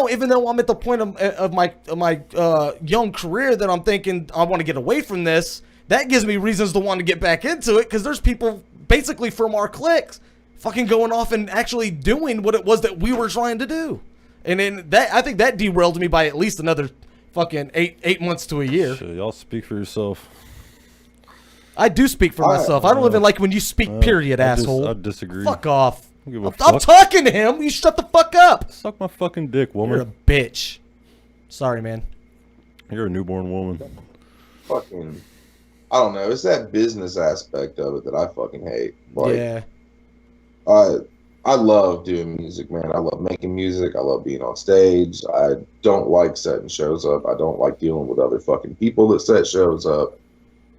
even though I'm at the point of my young career that I'm thinking I want to get away from this, that gives me reasons to want to get back into it because there's people basically from our cliques fucking going off and actually doing what it was that we were trying to do. And then I think that derailed me by at least another fucking eight months to a year. Shit, y'all speak for yourself. I do speak for myself. I don't even like when you speak, period, asshole. I disagree. Fuck off. Don't give a I'm fuck. talking to him. You shut the fuck up. Suck my fucking dick, woman. You're a bitch. Sorry, man. You're a newborn woman. Fucking, I don't know. It's that business aspect of it that I fucking hate. Like, Yeah. I love doing music, man. I love making music. I love being on stage. I don't like setting shows up. I don't like dealing with other fucking people that set shows up.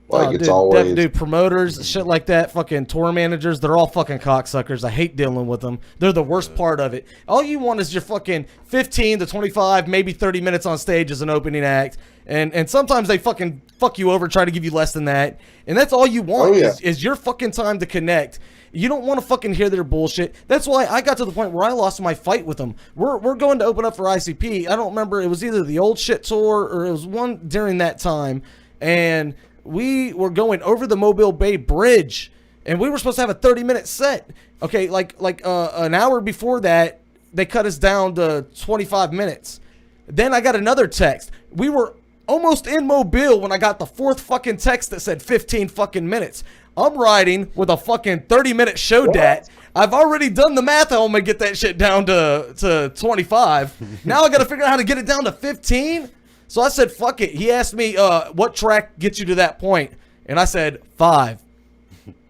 Like, it's always... Dude, promoters, shit like that, fucking tour managers, they're all fucking cocksuckers. I hate dealing with them. They're the worst part of it. All you want is your fucking 15 to 25, maybe 30 minutes on stage as an opening act. And sometimes they fucking fuck you over, try to give you less than that. And that's all you want is your fucking time to connect. You don't want to fucking hear their bullshit. That's why I got to the point where I lost my fight with them. We're going to open up for ICP. I don't remember. It was either the old shit tour or it was one during that time. And we were going over the Mobile Bay Bridge. And we were supposed to have a 30-minute set. Okay, like an hour before that, they cut us down to 25 minutes. Then I got another text. We were almost in Mobile when I got the fourth fucking text that said 15 fucking minutes. I'm riding with a fucking 30-minute show dat. I've already done the math. I'm gonna get that shit down to 25. Now I gotta figure out how to get it down to 15. So I said, fuck it. He asked me, what track gets you to that point? And I said, 5.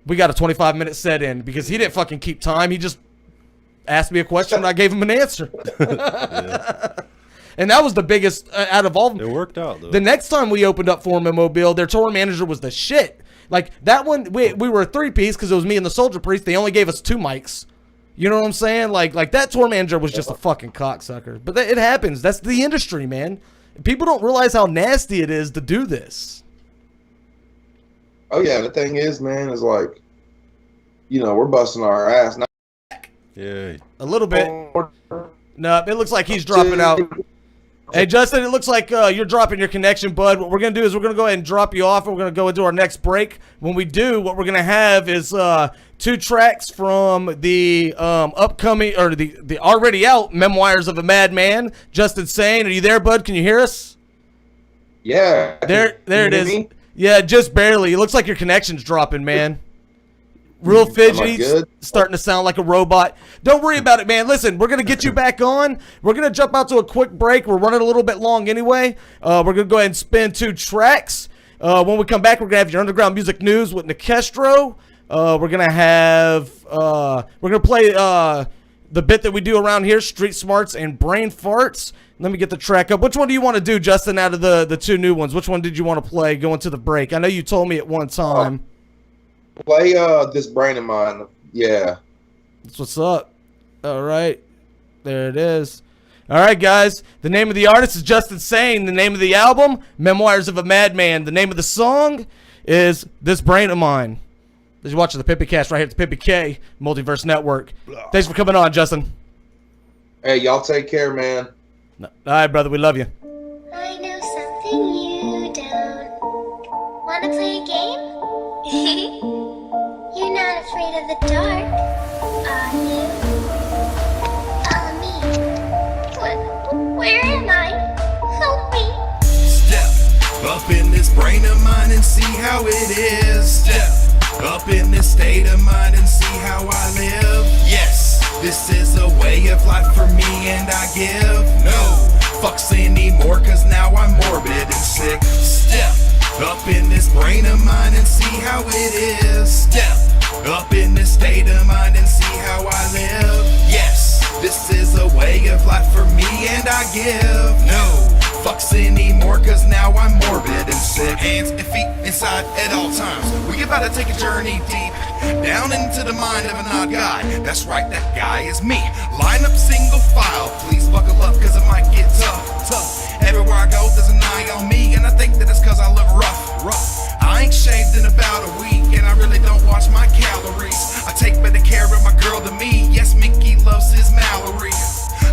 We got a 25-minute set in because he didn't fucking keep time. He just asked me a question and I gave him an answer. And that was the biggest out of all of them. It worked out, though. The next time we opened up for him in Mobile, their tour manager was the shit. Like, that one, we were a 3-piece because it was me and the Soldier Priest. They only gave us 2 mics. You know what I'm saying? Like that tour manager was just a fucking cocksucker. But it happens. That's the industry, man. People don't realize how nasty it is to do this. Oh, yeah. The thing is, man, is like, you know, we're busting our ass. Now, Yeah. A little bit. No, it looks like he's dropping out. Hey, Justin, it looks like you're dropping your connection, bud. What we're going to do is we're going to go ahead and drop you off, and we're going to go into our next break. When we do, what we're going to have is 2 tracks from the upcoming, or the already out Memoirs of a Madman, Juztin Sane. Are you there, bud? Can you hear us? yeah. There it is. Me? Yeah, just barely. It looks like your connection's dropping, man. Real fidgety, good? starting to sound like a robot. Don't worry about it, man. Listen, we're going to get you back on. We're going to jump out to a quick break. We're running a little bit long anyway. We're going to go ahead and spin 2 tracks. When we come back, we're going to have your underground music news with Nikestro. We're going to have, we're going to play the bit that we do around here, Street Smarts and Brain Farts. Let me get the track up. Which one do you want to do, Justin, out of the 2 new ones? Which one did you want to play going to the break? I know you told me at one time. Play This Brain of Mine. Yeah. That's what's up. All right. There it is. All right, guys. The name of the artist is Juztin Sane. The name of the album, Memoirs of a Madman. The name of the song is This Brain of Mine. You're watching the PimpyKast right here at the PimpyK Multiverse Network. Thanks for coming on, Justin. Hey, y'all take care, man. All right, brother. We love you. I know something you don't. Wanna play a game? You're not afraid of the dark, are you? Follow me. What? Where am I? Help me. Step up in this brain of mine and see how it is. Step up in this state of mind and see how I live. Yes, this is a way of life for me and I give no fucks anymore, cause now I'm morbid and sick. Step up in this brain of mine and see how it is. Step up in this state of mind and see how I live. Yes, this is a way of life for me and I give no fucks anymore, cause now I'm morbid and sick. Hands and feet inside at all times. We about to take a journey deep down into the mind of an odd guy. That's right, that guy is me. Line up single file, please buckle up, cause it might get tough. Everywhere I go, there's an eye on me, and I think that it's cause I look rough. I ain't shaved in about a week, and I really don't watch my calories. I take better care of my girl than me. Yes, Mickey loves his Mallory.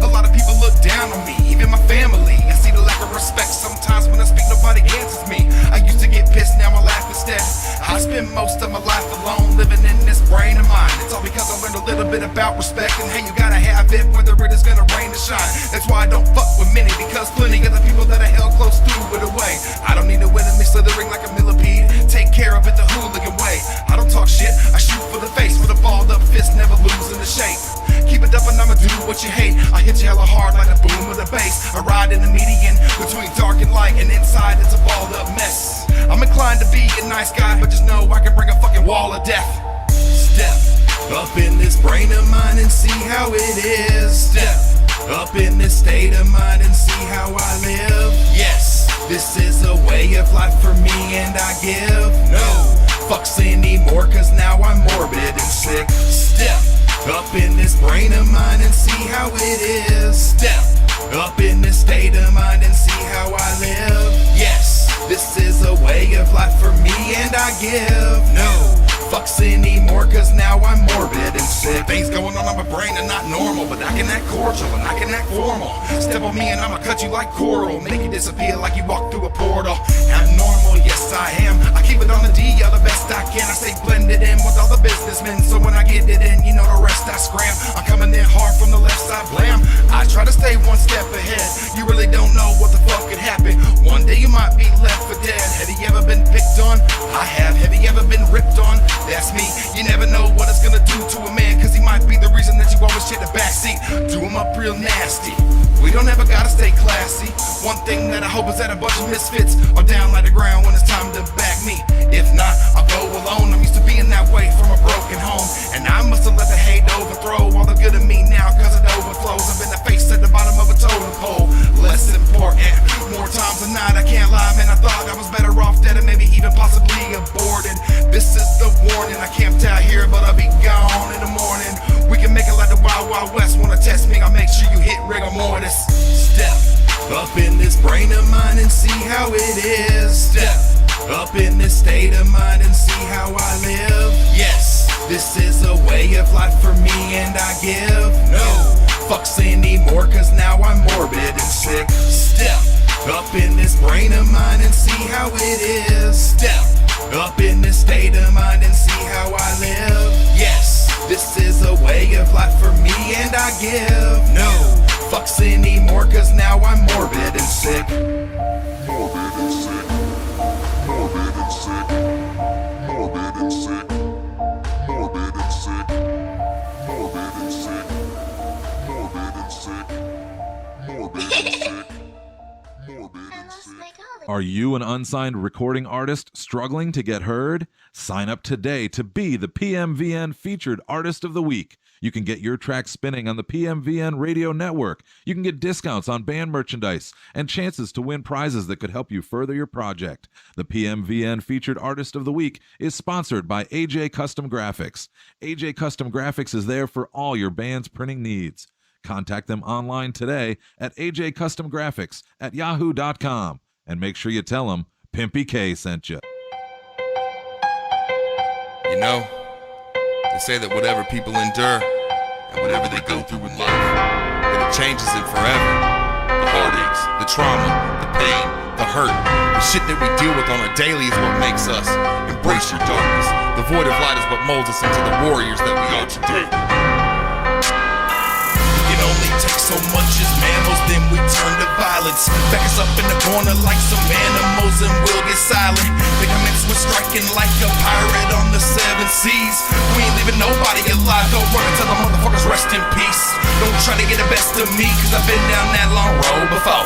A lot of people look down on me, even my family. I see the lack of respect sometimes when I speak, nobody answers me. I used to get pissed, now I laugh instead. I spend most of my life alone, living in this brain of mine. It's all because I learned a little bit about respect, and hey, you gotta have it whether it is gonna rain or shine. That's why I don't fuck with many, because plenty of the people that I held close threw it away. I don't need a enemy slithering like a millipede. Take care of it the hooligan way. I don't talk shit, I shoot for the face with a balled up fist, never losing the shape. Keep it up and I'ma do what you hate. I hit you hella hard like the boom of the bass. I ride in the median between dark and light, and inside it's a balled up mess. I'm inclined to be a nice guy, but just know I can bring a fucking wall of death. Step up in this brain of mine and see how it is. Step up in this state of mind and see how I live. Yes, this is a way of life for me, and I give no fucks anymore, cause now I'm morbid and sick. Step up in this brain of mine and see how it is. Step up in this state of mind and see how I live. Yes, this is a way of life for me, and I give no fucks anymore, cause now I'm morbid and sick. Things going on in my brain are not normal, but I can act cordial and I can act formal. Step on me and I'ma cut you like coral, make you disappear like you walk through a portal. I'm normal, yes I am. I keep it on the DL the best I can. I stay blended in with all the businessmen, so when I get it in, you know the rest I scram. I'm coming in hard from the left side, blam. I try to stay one step ahead. You really don't know what the fuck could happen. One day you might be left for dead. Have you ever been picked on? I have. Have you ever been ripped on? That's me. You never know what it's gonna do to a man, cause he might be the reason that you always shit the backseat. Do him up real nasty. We don't ever gotta stay classy. One thing that I hope is that a bunch of misfits are down like the ground when it's time to back me. If not, I'll go alone. I'm used to being that way from a broken home, and I must have let the hate overthrow all the good of me now, cause it overflows. I've been the face at the bottom of a totem pole. Less important, more times than not, I can't lie, man. I thought I was better off dead and maybe even possibly aborted. This is the warning, I camped out here, but I'll be gone in the morning. We can make it like the Wild Wild West. Wanna test me, I'll make sure you hit rigor mortis. Step up in this brain of mine and see how it is. Step up in this state of mind and see how I live. Yes, this is a way of life for me, and I give no fucks anymore, cause now I'm morbid and sick. Step up in this brain of mine and see how it is. Step up in this state of mind and see how I live. Yes, this is a way of life for me, and I give no fucks anymore, cause now I'm morbid and sick. Morbid and sick. Morbid and sick. Morbid and sick. Morbid and sick. Morbid and sick. Morbid and sick. Morbid and sick. Morbid and sick. Are you an unsigned recording artist struggling to get heard? Sign up today to be the PMVN Featured Artist of the Week. You can get your track spinning on the PMVN radio network. You can get discounts on band merchandise and chances to win prizes that could help you further your project. The PMVN Featured Artist of the Week is sponsored by AJ Custom Graphics. AJ Custom Graphics is there for all your band's printing needs. Contact them online today at ajcustomgraphics@yahoo.com. And make sure you tell them PimpyKast sent you. You know, they say that whatever people endure and whatever they go through in life, that it changes it forever. The heartaches, the trauma, the pain, the hurt, the shit that we deal with on a daily is what makes us. Embrace your darkness. The void of light is what molds us into the warriors that we are today. It only takes so much as mammals, then we turn to violence. Back us up in the corner like some animals and we'll get silent. They commence with striking like a pirate on the 7 seas. We ain't leaving nobody alive, don't run and tell the motherfuckers rest in peace. Don't Trying to get the best of me, cause I've been down that long road before.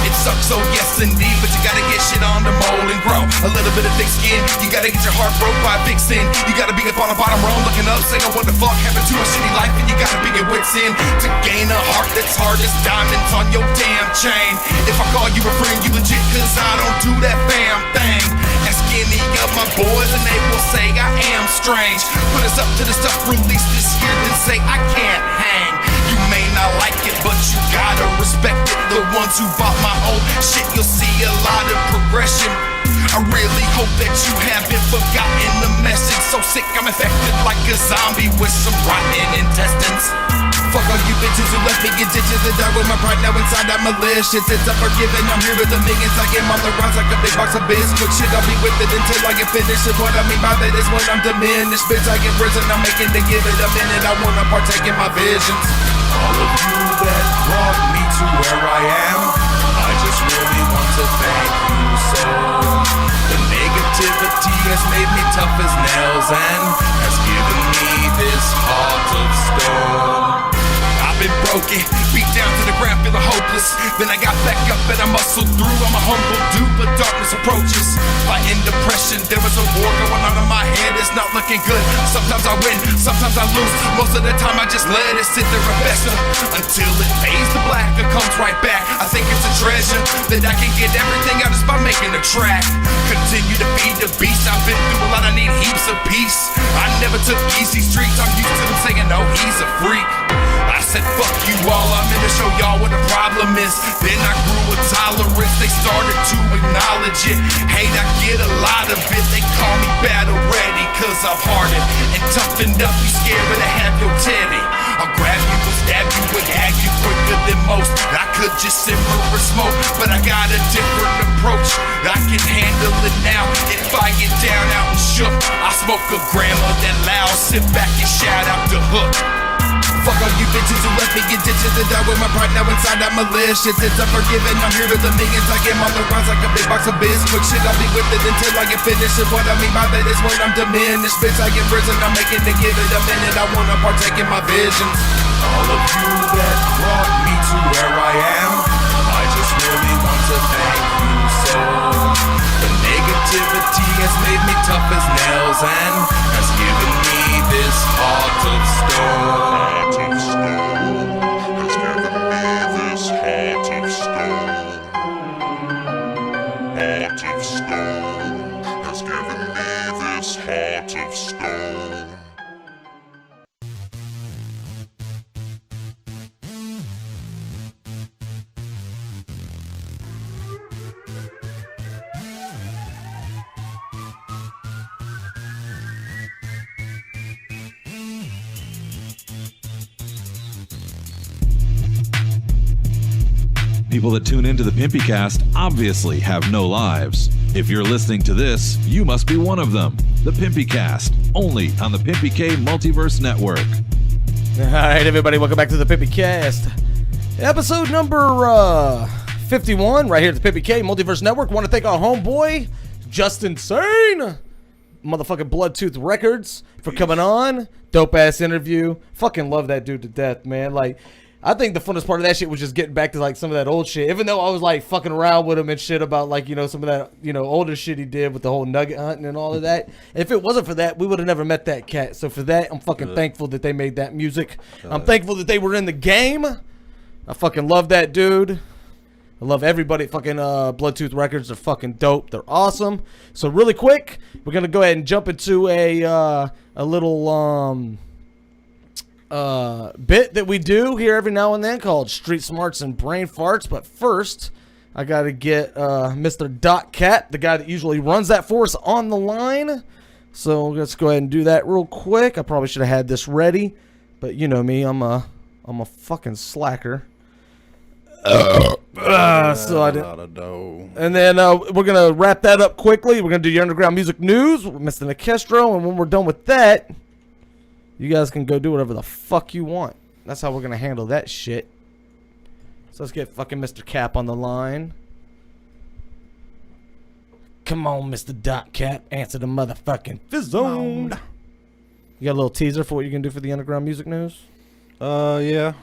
It sucks, oh yes indeed, but you gotta get shit on the mold and grow. A little bit of thick skin, you gotta get your heart broke by fixing. You gotta be up on the bottom row looking up, saying what the fuck happened to a shitty life. And you gotta be your wits in to gain a heart that's hard as diamonds on your damn chain. If I call you a friend, you legit, cause I don't do that fam thing. Ask any of my boys and they will say I am strange. Put us up to the stuff released this year, then say I can't hang. You may not like it, but you gotta respect it. The ones who bought my old shit, you'll see a lot of progression. I really hope that you haven't forgotten the message. So sick, I'm infected like a zombie with some rotten intestines. Fuck all you bitches who left me in ditches and died with my pride now inside I'm malicious. It's unforgiven, I'm here with the millions. I get on the rise like a big box of biscuits. Shit, I'll be with it until I get finished. And what I mean by that is when I'm diminished. Bitch, I get risen, I'm making to give it a minute. I wanna partake in my visions. All of you that brought me to where I am, I just really want to thank you so. The negativity has made me tough as nails and has given me this heart of stone. I've been broken, beat down to the ground, feeling hopeless. Then I got back up and I muscled through. I'm a humble dude, but darkness approaches. Fighting depression, there was a war going on in my head. It's not looking good. Sometimes I win, sometimes I lose. Most of the time I just let it sit there and fester until it fades to black and comes right back. I think it's a treasure that I can get everything out just by making a track. Continue to feed the beast. I've been through a lot, I need heaps of peace. I never took easy streets. I'm used to them saying, no, he's a freak. I said, fuck you all, I'm in to show y'all what the problem is. Then I grew a tolerance, they started to acknowledge it. Hate, I get a lot of it, they call me battle ready. Cause I'm hardened and toughened up, you scared but I have your teddy. I'll grab you and stab you and gag you quicker than most. I could just simmer or smoke, but I got a different approach. I can handle it now, if I get down out and shook. I smoke a gram of that loud, sit back and shout out the hook. Fuck all you bitches who left me in ditches and died with my pride now inside I'm malicious. It's unforgiven, I'm here with the millions. I get on the rise like a big box of biscuits. Shit, I'll be with it until I get finished. And what I mean by that is when I'm diminished. Bitch, I get risen, I'm making to give it a minute. I wanna partake in my visions. All of you that brought me to where I am, I just really want to thank you so. The negativity has made me tough as nails and has given me this heart of stone. People that tune into the PimpyKast obviously have no lives. If you're listening to this, you must be one of them. The PimpyKast, only on the PimpyK Multiverse Network. All right, everybody, welcome back to the PimpyKast. Episode number 51, right here at the PimpyK Multiverse Network. Want to thank our homeboy, Juztin Sane, motherfucking BLOODTOOTH Records, for coming on. Dope-ass interview. Fucking love that dude to death, man. Like, I think the funnest part of that shit was just getting back to, like, some of that old shit. Even though I was, like, fucking around with him and shit about, like, you know, some of that, you know, older shit he did with the whole nugget hunting and all of that. If it wasn't for that, we would have never met that cat. So for that, I'm fucking thankful that they made that music. I'm thankful that they were in the game. I fucking love that dude. I love everybody at fucking BLOODTOOTH Records. They're fucking dope. They're awesome. So really quick, we're going to go ahead and jump into a little bit that we do here every now and then called Street Smarts and Brain Farts. But first, I got to get Mr. Dot Cat, the guy that usually runs that for us, on the line. So let's go ahead and do that real quick. I probably should have had this ready, but you know me, I'm a fucking slacker. So I didn't. And then we're gonna wrap that up quickly. We're gonna do your underground music news with Mr. Nicastro, and when we're done with that, you guys can go do whatever the fuck you want. That's how we're gonna handle that shit. So let's get fucking Mr. Cap on the line. Come on, Mr. Dot Cap, answer the motherfucking phone. You got a little teaser for what you can do for the underground music news? Yeah.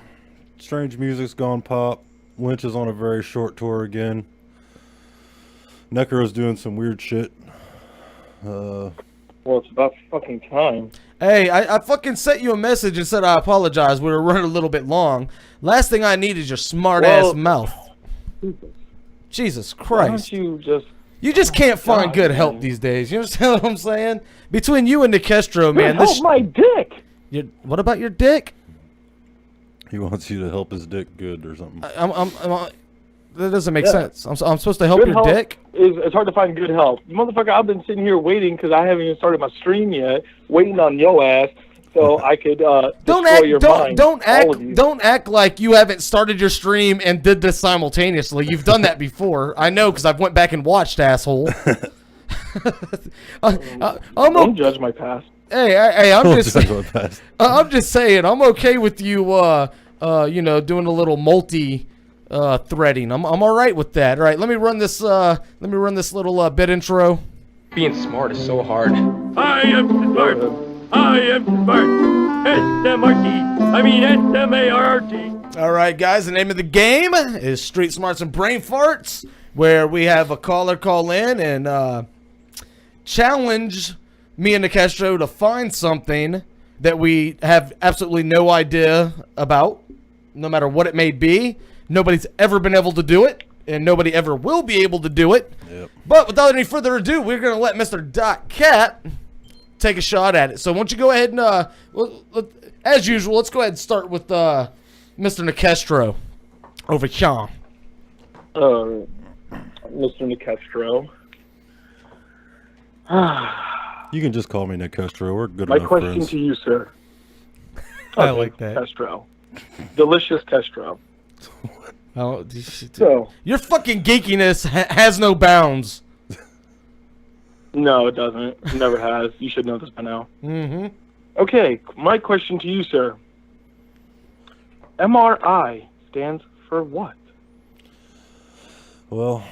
Strange Music's gone pop. Lynch is on a very short tour again. Necro's doing some weird shit. Well, it's about fucking time. Hey, I fucking sent you a message and said I apologize. We were running a little bit long. Last thing I need is your smart-ass mouth. Jesus Christ. Why don't you You just can't find good help these days. You understand what I'm saying? Between you and Nicestro, man. Help my dick! What about your dick? He wants you to help his dick good or something. That doesn't make sense. I'm supposed to help Good your help dick? It's hard to find good help. Motherfucker, I've been sitting here waiting because I haven't even started my stream yet, waiting on your ass so I could destroy your mind. Don't act like you haven't started your stream and did this simultaneously. You've done that before. I know because I've went back and watched, asshole. Don't judge my past. Hey, I'm just saying, I'm okay with you, doing a little threading. I'm all right with that. All right, let me run this little bit intro. Being smart is so hard. I am smart. I am smart. S-M-R-T. I mean S-M-A-R-T. All right, guys, the name of the game is Street Smarts and Brain Farts, where we have a caller call in and challenge me and Nicestro to find something that we have absolutely no idea about, no matter what it may be. Nobody's ever been able to do it, and nobody ever will be able to do it. Yep. But without any further ado, we're going to let Mr. Cat take a shot at it. So why don't you go ahead and, as usual, let's go ahead and start with Mr. Nicestro over here. Mr. Nicestro. You can just call me Nicestro. We're good My enough question friends. to you, sir. I like that. Testro. Delicious Testro. Oh, So, your fucking geekiness has no bounds. no, it doesn't. It never has. You should know this by now. Mm-hmm. Okay, my question to you, sir. MRI stands for what? Well,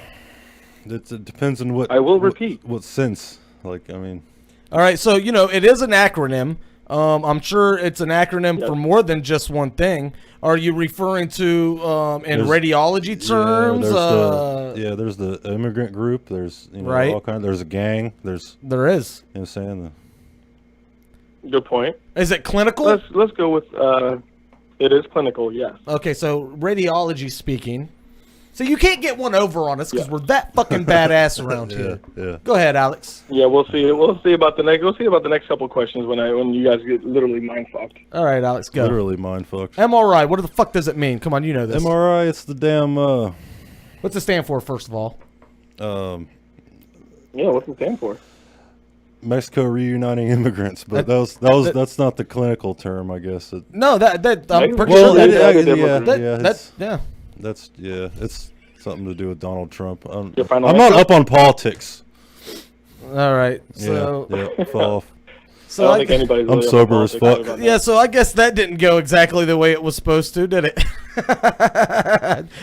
it depends on what... I will repeat. What sense. Like, I mean... All right, so, it is an acronym. I'm sure it's an acronym for more than just one thing. Are you referring to in radiology terms? There's the immigrant group. There's right. all kind. There's a gang. There is. You know what I'm saying? Good point. Is it clinical? Let's go with it is clinical. Yes. Okay, so radiology speaking. So you can't get one over on us because we're that fucking badass around here. Yeah. Go ahead, Alex. Yeah, we'll see. We'll see about the next couple questions when you guys get literally mind fucked. All right, Alex, go. Literally mind fucked. MRI. What the fuck does it mean? Come on, you know this. MRI. It's the damn. What's it stand for? First of all. Yeah, what's it stand for? Mexico reuniting immigrants, but that's not the clinical term, I guess. No, that I'm pretty sure it's something to do with Donald Trump. I'm Your final not answer? up on politics. All right, so yeah, fall off. So I don't think anybody's I'm really sober up on as politics fuck. about that. Yeah, so I guess that didn't go exactly the way it was supposed to, did it?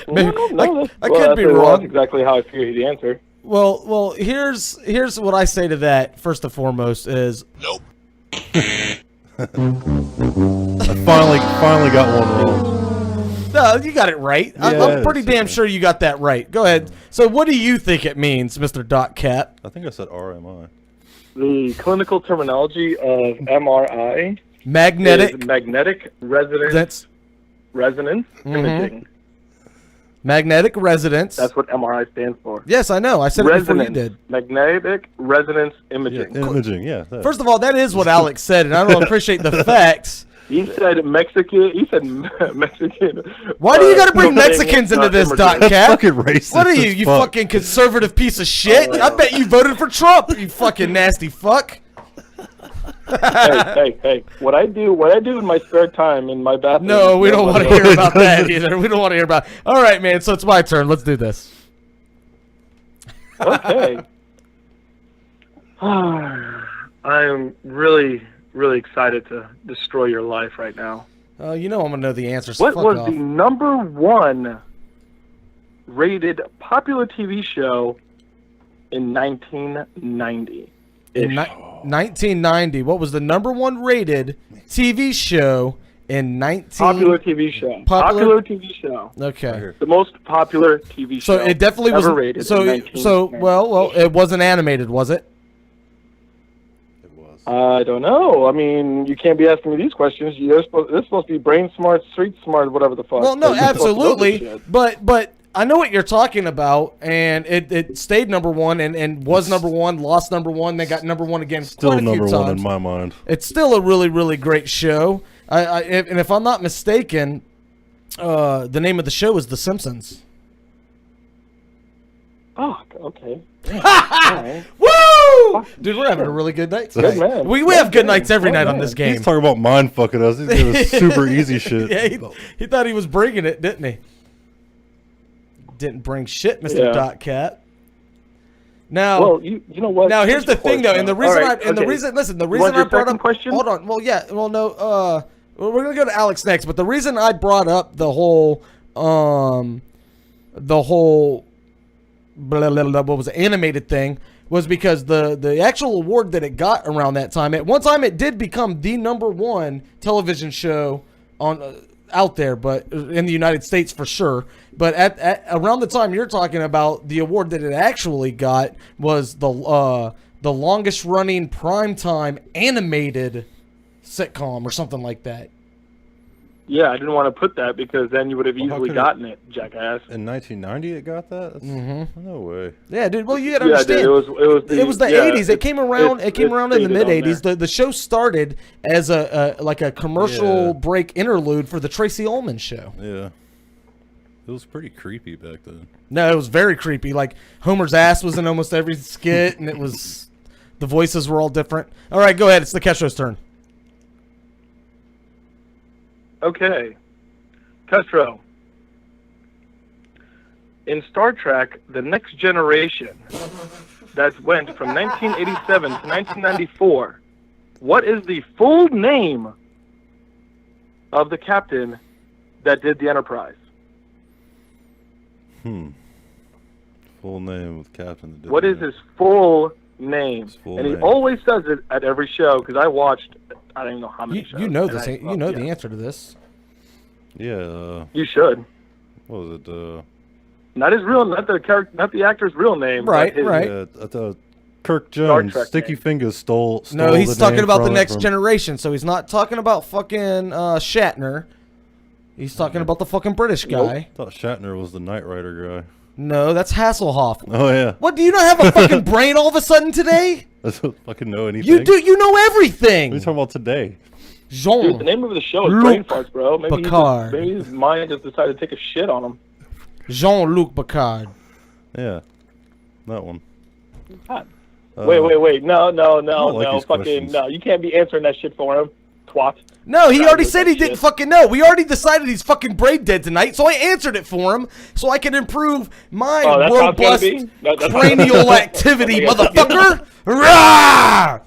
No, I could be wrong. That's exactly how I figured the answer. Well, here's what I say to that. First and foremost is Nope. I finally got one wrong. no, you got it right. I'm pretty it's damn okay. sure you got that right. Go ahead. So, what do you think it means, Mr. Cat? I think I said RMI. The clinical terminology of MRI Magnetic. is magnetic resonance imaging. Magnetic resonance. That's what MRI stands for. Yes, I know. I said it before you Resonance. did. Magnetic resonance imaging. Imaging, yeah. that. First of all, that is what Alex said, and I don't appreciate the facts. He said Mexican. He said Mexican. Why do you got to bring imaging, Mexicans into not this, imaging. Cat? fucking racist. What are you, as you fuck. fucking conservative piece of shit? I bet you voted for Trump, you fucking nasty fuck. Hey! What I do in my spare time in my bathroom. No, we don't want to hear about that either. We don't want to hear about. All right, man. So it's my turn. Let's do this. Okay. I am really excited to destroy your life right now. You know I'm gonna know the answer. So What fuck was off. the #1 rated popular TV show in 1990? In 1990, what was the #1 rated TV show in Popular TV show. Popular TV show. Okay. The most popular TV show. So it definitely was. ever rated. Well, it wasn't animated, was it? I don't know. I mean, you can't be asking me these questions. This is supposed to be brain smart, street smart, whatever the fuck. Well, no, You're supposed to know this absolutely. shit. But I know what you're talking about, and it stayed number one and was number one, lost number one, then got number one again. Still quite a few number one times. in my mind. It's still a really, really great show. And if I'm not mistaken, the name of the show is The Simpsons. Oh, okay. Right. Woo! Dude, we're having a really good night tonight. Good man. We have good nights every night on this game. He's talking about mind fucking us. He's giving us super easy shit. Yeah, he thought he was bringing it, didn't he? Didn't bring shit, Mr. Yeah. Dot Cat. Now, Well, you know what? now here's the thing, though, and the reason All right, the okay. reason You I want your brought second up question? Hold on. Well, yeah. Well, no. Well, we're gonna go to Alex next, but the reason I brought up the whole blah, blah, blah, what was it, animated thing was because the actual award that it got around that time, at one time it did become the #1 television show on out there, but in the United States for sure. But at around the time you're talking about, the award that it actually got was the longest running primetime animated sitcom or something like that. Yeah, I didn't want to put that because then you would have Well, how easily could gotten it, jackass. In 1990, it got that? That's, No way. Yeah, dude. Well, you gotta Yeah, understand. dude, It was the yeah, 80s. It came around. It came around in the stated mid on 80s. The show started as a commercial Yeah. break interlude for the Tracy Ullman show. Yeah. It was pretty creepy back then. No, it was very creepy. Like Homer's ass was in almost every skit, and the voices were all different. All right, go ahead. It's the Kestro's turn. Okay. Castro. In Star Trek, The Next Generation, that went from 1987 to 1994, what is the full name of the captain that did the Enterprise? Full name of Captain. that did What is that. his full name? full And he name. always says it at every show because I watched, I don't even know how many shows. You know and this. I- You know yeah. the answer to this. Yeah. You should. What was it? Not his real, not the character, not the actor's real name. but Right, his- right. Kirk Jones. Trek Sticky name. Fingers stole No, he's the talking name about the from it Next from- Generation. So he's not talking about fucking Shatner. He's talking about the fucking British guy. I thought Shatner was the Knight Rider guy. No, that's Hasselhoff. Oh, yeah. What, do you not have a fucking brain all of a sudden today? I don't fucking know anything. You do. You know everything. What are you talking about today? Jean. Dude, the name of the show is Luc Brain Farts, bro. Picard. Maybe his mind just decided to take a shit on him. Jean-Luc Picard. Yeah. That one. God. Wait. No. like these Fucking, questions. no. You can't be answering that shit for him, twat. No, he God, already look said that he didn't shit. fucking know. We already decided he's fucking brain dead tonight, so I answered it for him so I can improve my Oh, that's how it's gonna robust be? That's how- cranial activity, Okay. motherfucker. Rah!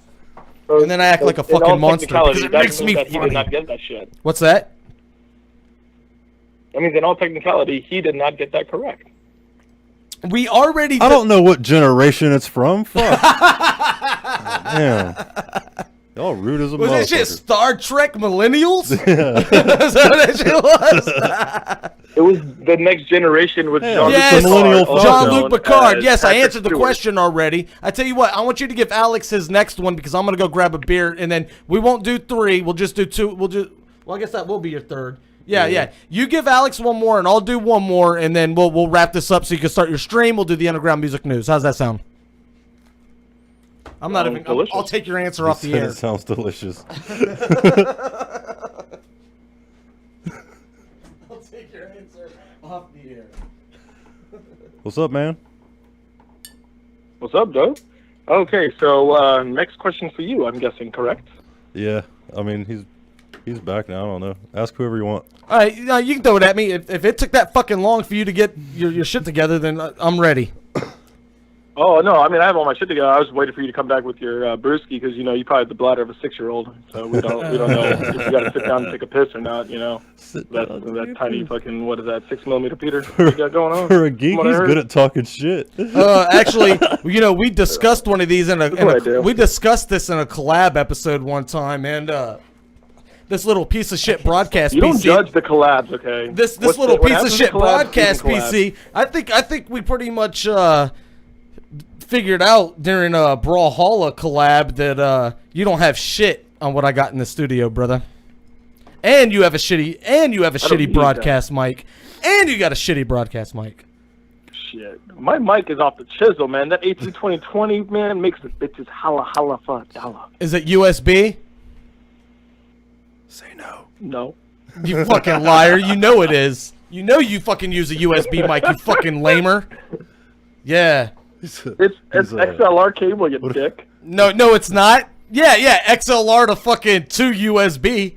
And then I act like a In all fucking monster technicality, because it that makes means me that he did funny. not get that shit. What's that? That means in all technicality, he did not get that correct. We already. I don't know what generation it's from. Fuck. Damn. Y'all rude as a Was that shit motherfucker. Star Trek Millennials? Is that what that shit was? It was the Next Generation with Yeah, Jean-Luc Yes, Millennial Picard, Falcon. Jean-Luc also Picard. known as Yes, I Patrick answered the Stewart. question already. I tell you what, I want you to give Alex his next one because I'm gonna go grab a beer, and then we won't do 3. We'll just do 2. Well, I guess that will be your third. Yeah. You give Alex one more, and I'll do one more, and then we'll wrap this up so you can start your stream. We'll do the underground music news. How's that sound? I'm not even. Delicious. I'll take your answer off the Said air. It sounds delicious. I'll take your answer off the air. What's up, man? What's up, Joe? Okay, so next question for you, I'm guessing, correct? Yeah. I mean, he's back now. I don't know. Ask whoever you want. All right, you can throw it at me. If it took that fucking long for you to get your shit together, then I'm ready. Oh, no, I mean, I have all my shit together. I was waiting for you to come back with your brewski because, you know, you probably have the bladder of a 6-year-old. So we don't know if you got to sit down and take a piss or not, you know. That tiny fucking, what is that, 6mm Peter you got going on? For a geek, From what I he's heard. good at talking shit. Actually, you know, we discussed one of these what I do. we discussed this in a collab episode one time, and this little piece of shit broadcast You don't PC. judge the collabs, okay? This What's little what piece of happens shit to collabs, broadcast you can collab. PC. I think we pretty much figured out during Brawlhalla collab that you don't have shit on what I got in the studio, brother. And you have a shitty need broadcast mic. And you got a shitty broadcast mic. Shit. My mic is off the chisel, man. That 182020, man, makes the bitches holla holla for a dollar. Is it USB? Say no. No. You fucking liar. You know it is. You know you fucking use a USB mic, you fucking lamer. Yeah. It's XLR cable, you dick. No, it's not. Yeah, XLR to fucking 2 USB.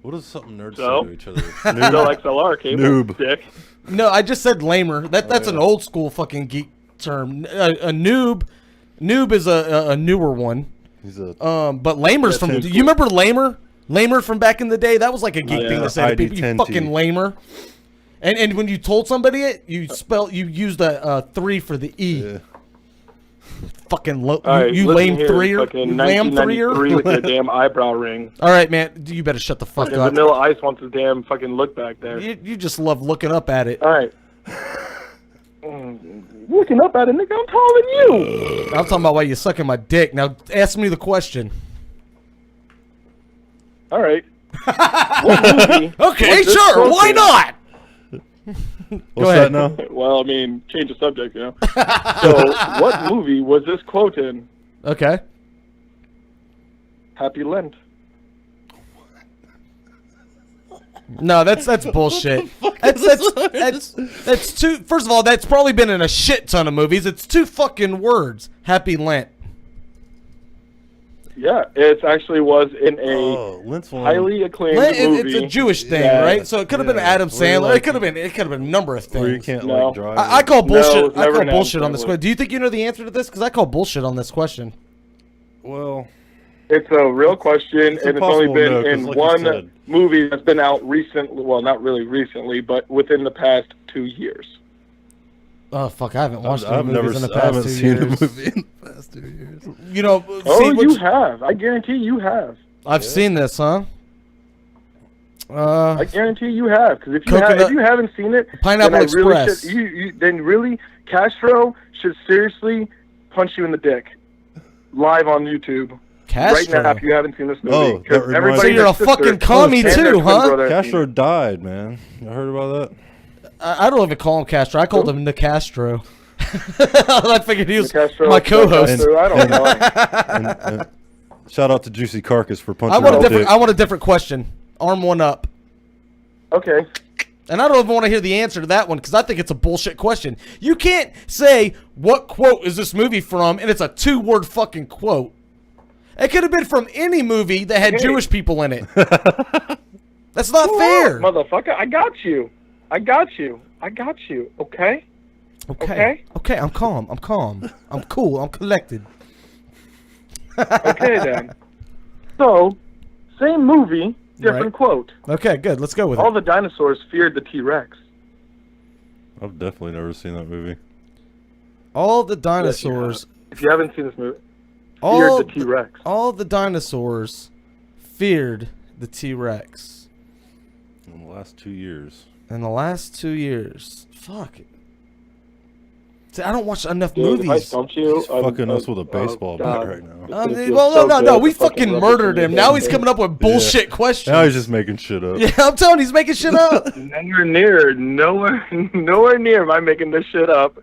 What does something nerds So? say to each other? No XLR cable, Noob. dick. No, I just said lamer. That's an old school fucking geek term. A noob is a newer one. He's a but lamer's from. Do you remember lamer? Lamer from back in the day. That was like a geek thing to say to people. You ID10T. fucking lamer. And when you told somebody it, you used a 3 for the E. Yeah. Fucking Right, you listen lame here, threer. fucking You lamb threer. 1993 with your damn eyebrow ring. All right, man. You better shut the fuck Fucking up. Vanilla Ice wants his damn fucking look back there. You just love looking up at it. All right. Looking up at it, nigga, I'm taller than you. I'm talking about why you sucking my dick. Now ask me the question. All right. What movie Okay, was this sure. quoted? Why not? What's ahead. that now? Well, I mean, change the subject, you know. So, what movie was this quote in? Okay. Happy Lent. No, that's bullshit. That's too. First of all, that's probably been in a shit ton of movies. It's 2 fucking words. Happy Lent. Yeah, it actually was in a Lent's one. highly acclaimed It's movie. a Jewish thing, that- right? So it could have been Adam where you're Sandler. like- it could have been a number of Where you things. can't No. like drive. I call bullshit. it's I never call an Adam bullshit on this Sandler. question. Do you think you know the answer to this? Because I call bullshit on this question. Well, It's a real question, and it's only impossible to been know, 'cause in like you one said- movie that's been out recently. Well, not really recently, but within the past 2 years. Oh fuck! I haven't watched any I've movies never, in the I past haven't 2 seen years. a movie in the past 2 years. You know, Oh, see, you have. I guarantee you have. I've seen this, huh? I guarantee you have, because if Coconut- you haven't seen it, Pineapple then I really Express. should, then really Castro should seriously punch you in the dick, live on YouTube. Castro. Right now, if you haven't seen this movie. Oh, that 'Cause reminds everybody So and you're their a fucking sister commie and their too, twin huh? brother have seen Castro it. died, man. You heard about that? I don't even call him Castro. I called him Nick Castro. I figured he was Castro, my co-host. Castro, I don't know. And shout out to Juicy Carcass for punching I want a my different. dick. I want a different question. Arm one up. Okay. And I don't even want to hear the answer to that one because I think it's a bullshit question. You can't say what quote is this movie from, and it's a 2-word fucking quote. It could have been from any movie that had Hey. Jewish people in it. That's not Whoa, fair. motherfucker. I got you. I got you. I got you. Okay. Okay. Okay. I'm calm. I'm calm. I'm cool. I'm collected. Okay then. So, same movie, different Right. quote. Okay. Good. Let's go with All it. the dinosaurs feared the T-Rex. I've definitely never seen that movie. All the dinosaurs. If you haven't seen this movie, All feared the T-Rex. All the dinosaurs feared the T-Rex. In the last 2 years. In the last 2 years. Fuck it. See, I don't watch enough Dude, if I movies. stumped you, He's fucking us with a baseball bat God. right now. It's gonna feel Well, so no. good We to fucking fucking rub murdered this in him. your Now face. he's coming up with bullshit questions. Now he's just making shit up. Yeah, I'm telling you, he's making shit up. Nowhere near am I making this shit up.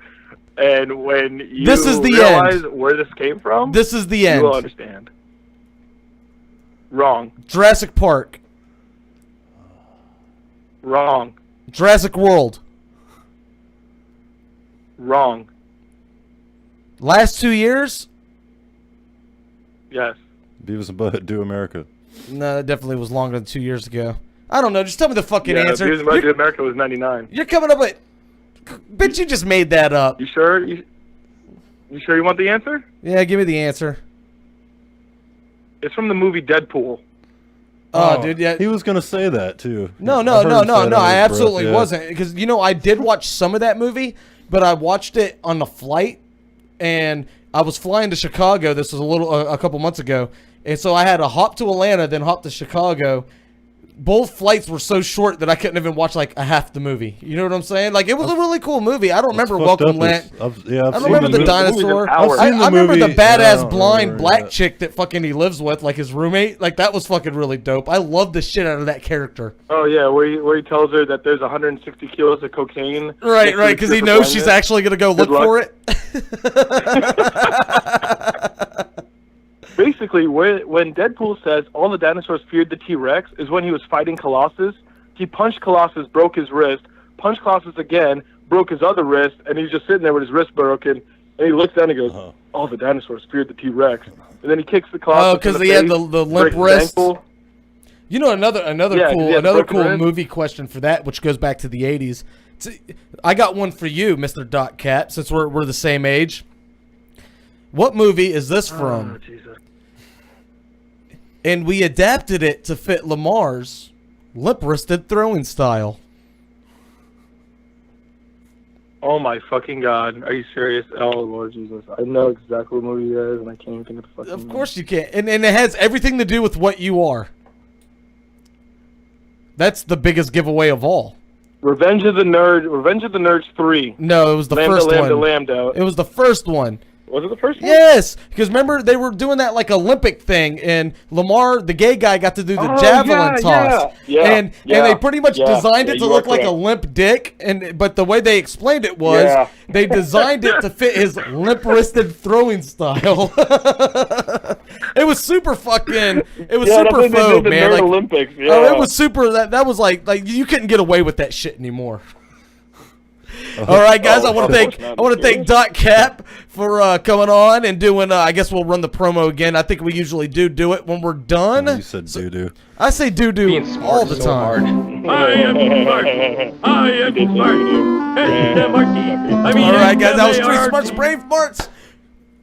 And when you This is the realize end. where this came from, This is the you end. will understand. Wrong. Jurassic Park. Wrong. Jurassic World. Wrong. Last 2 years? Yes. Beavis and Butthead Do America. No, that definitely was longer than 2 years ago. I don't know. Just tell me the fucking Yeah, answer. Beavis and Butthead America was 99. You're coming up with... Bitch, you just made that up. You sure? You sure you want the answer? Yeah, give me the answer. It's from the movie Deadpool. Oh, dude, yeah. He was gonna say that too. No. I heard him say it I under his absolutely breath, yeah. wasn't. Because, you know, I did watch some of that movie, but I watched it on the flight, and I was flying to Chicago. This was a couple months ago, And so I had to hop to Atlanta, then hop to Chicago. Both flights were so short that I couldn't even watch like a half the movie. You know what I'm saying? Like, it was a really cool movie. I don't remember Welcome Land. I don't remember the dinosaur. I remember the badass blind black chick that fucking he lives with, like his roommate. Like, that was fucking really dope. I love the shit out of that character. Oh yeah, where he tells her that there's 160 kilos of cocaine. Right, because he knows she's actually gonna go look for it. Basically, when Deadpool says all the dinosaurs feared the T-Rex is when he was fighting Colossus. He punched Colossus, broke his wrist, punched Colossus again, broke his other wrist, and he's just sitting there with his wrist broken. And he looks down and goes, all the dinosaurs feared the T-Rex. And then he kicks the Colossus. Oh, because he had the limp wrist. You know, another cool movie question for that, which goes back to the 80s. I got one for you, Mr. Doc Cat, since we're the same age. What movie is this from? Oh, Jesus. And we adapted it to fit Lamar's limp-wristed throwing style. Oh my fucking God. Are you serious? Oh Lord Jesus. I know exactly what movie it is and I can't even think of the fucking Of course you can't. And it has everything to do with what you are. That's the biggest giveaway of all. Revenge of the Nerds 3. No, it was the first one. Lambda. It was the first one. Was it the first one? Yes, because remember they were doing that like Olympic thing, and Lamar, the gay guy, got to do the javelin toss, and they pretty much designed it to look like a limp dick, but the way they explained it was they designed it to fit his limp-wristed throwing style. It was super fucking. It was super faux, man. Like, Olympics. Oh, it was super. That was like you couldn't get away with that shit anymore. All right, guys. I want to thank Doc Cap for coming on and doing. I guess we'll run the promo again. I think we usually do it when we're done. You said doo-doo. I say doo-doo all the time. I am smart. I am smart. S-M-R-T. I mean, all right, guys. That was Street Smarts, Brave Smarts,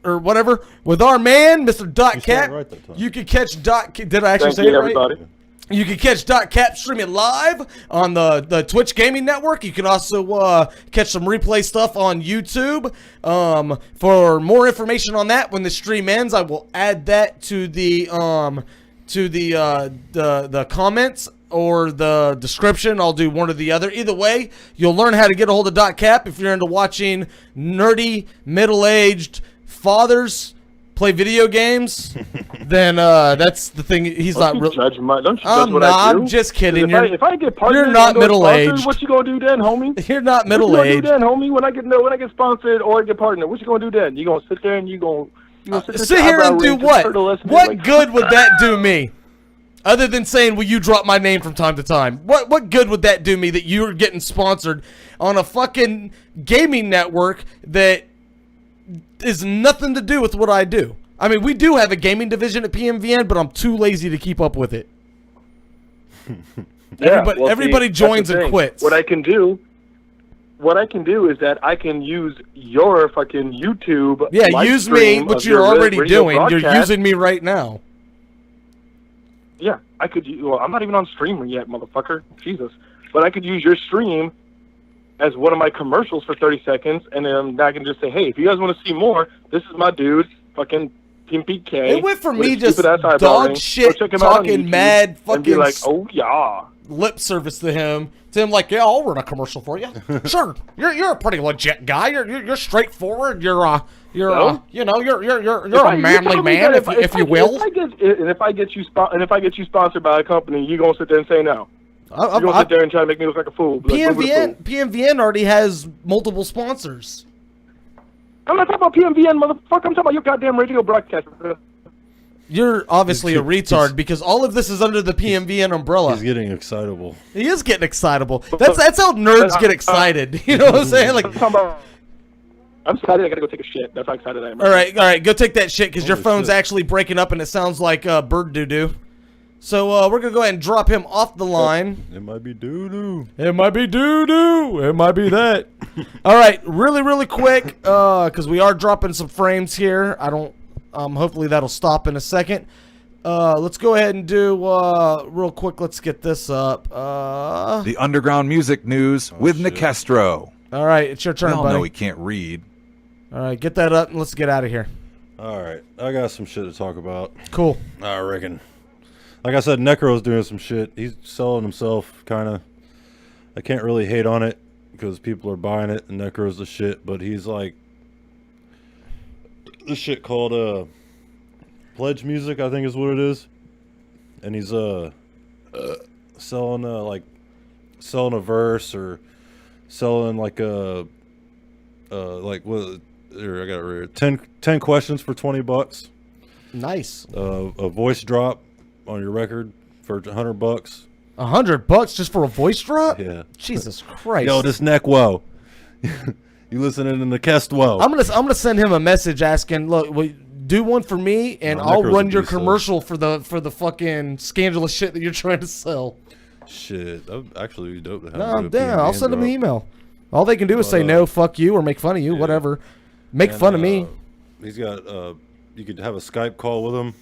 or whatever, with our man, Mr. Doc Cap. Right you can catch Doc. Did I actually say it right? Everybody. You can catch Doc Cap streaming live on the Twitch Gaming Network. You can also catch some replay stuff on YouTube. For more information on that, when the stream ends, I will add that to the comments or the description. I'll do one or the other. Either way, you'll learn how to get a hold of Doc Cap if you're into watching nerdy, middle-aged fathers play video games. Then that's the thing. He's not really. Don't you judge what I do? I'm just kidding. If I get partnered, you're not middle-aged. What you gonna do then, homie? You're not middle-aged. What you gonna do then, homie? When I get sponsored or I get partnered, what you gonna do then? You gonna sit there and you gonna sit here and do what? What good would that do me? Other than saying, will you drop my name from time to time? What good would that do me that you're getting sponsored on a fucking gaming network that is nothing to do with what I do? I mean, we do have a gaming division at PMVN, but I'm too lazy to keep up with it. Everybody joins and quits. What I can do is that I can use your fucking YouTube. Yeah, use me, which you're already doing. You're using me right now. Yeah, I could. Well, I'm not even on streamer yet, motherfucker. Jesus, but I could use your stream as one of my commercials for 30 seconds, and then I can just say, hey, if you guys want to see more, this is my dude, fucking PimpyKast. It went from me just dog shit talking mad fucking be like, oh yeah, lip service to him like, yeah, I'll run a commercial for you. Sure, you're a pretty legit guy. You're straightforward. You're a manly man, if you will. If I get you sponsored by a company, you gonna sit there and say no? You're gonna sit there and try to make me look like a fool. PMVN already has multiple sponsors. I'm not talking about PMVN, motherfucker. I'm talking about your goddamn radio broadcast. You're obviously a retard because all of this is under the PMVN umbrella. He's getting excitable. He is getting excitable. That's how nerds get excited. You know what I'm saying? Like, I'm excited. I gotta go take a shit. That's how excited I am. All right. Go take that shit because your phone's actually breaking up and it sounds like bird doo-doo. So we're gonna go ahead and drop him off the line. It might be doo-doo. It might be doo-doo. It might be that. All right, really quick, because we are dropping some frames here. Hopefully that'll stop in a second. Let's go ahead and do real quick. Let's get this up. The underground music news with Nicastro. All right, it's your turn, we all buddy. know he can't read. All right, get that up and let's get out of here. All right, I got some shit to talk about. Cool. I reckon. Like I said, Necro's doing some shit. He's selling himself, kind of. I can't really hate on it because people are buying it, and Necro's the shit. But he's like this shit called pledge music, I think is what it is. And he's selling selling a verse or selling like a what. Here, I got it right here. 10 questions for $20. Nice. A voice drop on your record for $100. $100 just for a voice drop? Yeah. Jesus Christ. Yo, this neck whoa. You listening in the Kest whoa. I'm gonna send him a message asking, look, do one for me, and I'll run your commercial for the fucking scandalous shit that you're trying to sell. Shit, that would actually be dope to have. No, I'm down. I'll send him an email. All they can do is say no, fuck you, or make fun of you, whatever. Make fun of me. He's got you could have a Skype call with him,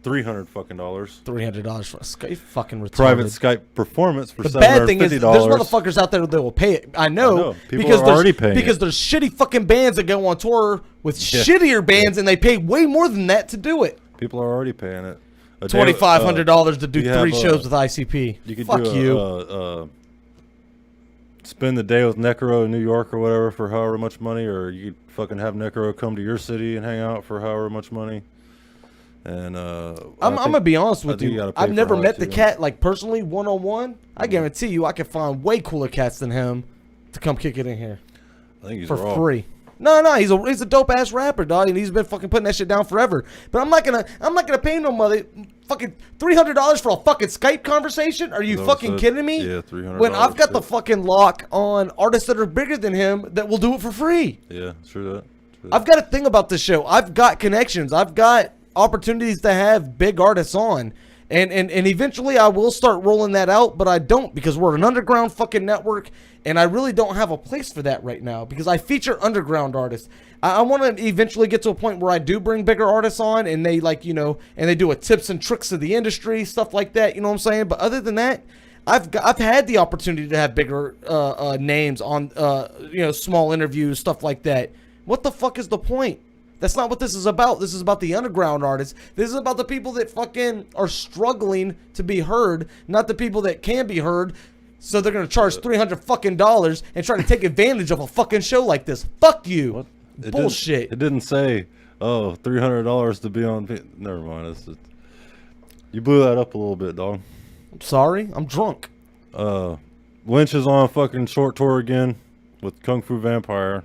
$300 fucking dollars. $300 for a Skype, fucking retarded. Private Skype performance for $750. The bad thing is, there's motherfuckers out there that will pay it. I know people are already paying because there's shitty fucking bands that go on tour with shittier bands, and they pay way more than that to do it. People are already paying it. $2,500 to do 3 shows with ICP. You could fuck do you. Spend the day with Necro in New York or whatever for however much money, or you could fucking have Necro come to your city and hang out for however much money. And I'm gonna be honest with you. I've never met the cat like personally, one-on-one. I guarantee you, I could find way cooler cats than him to come kick it in here. I think he's for raw. Free. No, he's a dope ass rapper, dog, and he's been fucking putting that shit down forever. But I'm not gonna pay no mother fucking $300 for a fucking Skype conversation. Are you fucking kidding me? Yeah, $300. When I've got the fucking lock on artists that are bigger than him that will do it for free. Yeah, true that. I've got a thing about this show. I've got connections. I've got opportunities to have big artists on. And eventually I will start rolling that out, but I don't because we're an underground fucking network, and I really don't have a place for that right now because I feature underground artists. I want to eventually get to a point where I do bring bigger artists on, and they and they do a tips and tricks of the industry, stuff like that, you know what I'm saying? But other than that, I've had the opportunity to have bigger names on small interviews, stuff like that. What the fuck is the point? That's not what this is about. This is about the underground artists. This is about the people that fucking are struggling to be heard, not the people that can be heard. So they're gonna charge $300 fucking dollars and try to take advantage of a fucking show like this. Fuck you. What? Bullshit. It didn't say, oh, $300 to be on. Never mind. You blew that up a little bit, dog. I'm sorry. I'm drunk. Lynch is on fucking short tour again with Kung Fu Vampire.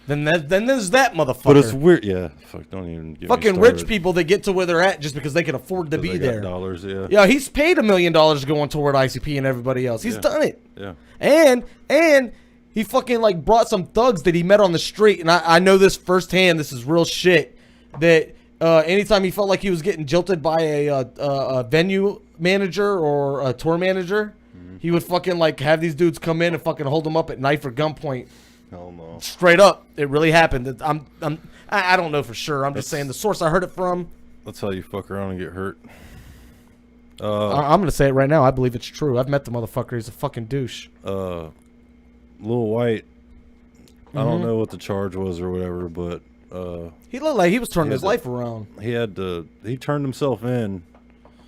Then there's that motherfucker. But it's weird. Yeah. Fuck, don't even get fucking me started. rich people that get to where they're at just because they can afford to be there. Dollars, yeah. Yeah, he's paid $1 million to go on tour with ICP and everybody else. He's done it. Yeah. And he fucking like brought some thugs that he met on the street, and I know this firsthand. This is real shit. That anytime he felt like he was getting jilted by a venue manager or a tour manager, he would fucking like have these dudes come in and fucking hold him up at knife or gunpoint. Hell no. Straight up, it really happened. I don't know for sure. I'm just saying the source I heard it from. That's how you fuck around and get hurt. I'm gonna say it right now. I believe it's true. I've met the motherfucker. He's a fucking douche. Lil White. I don't know what the charge was or whatever, but he looked like he was turning his life around. He turned himself in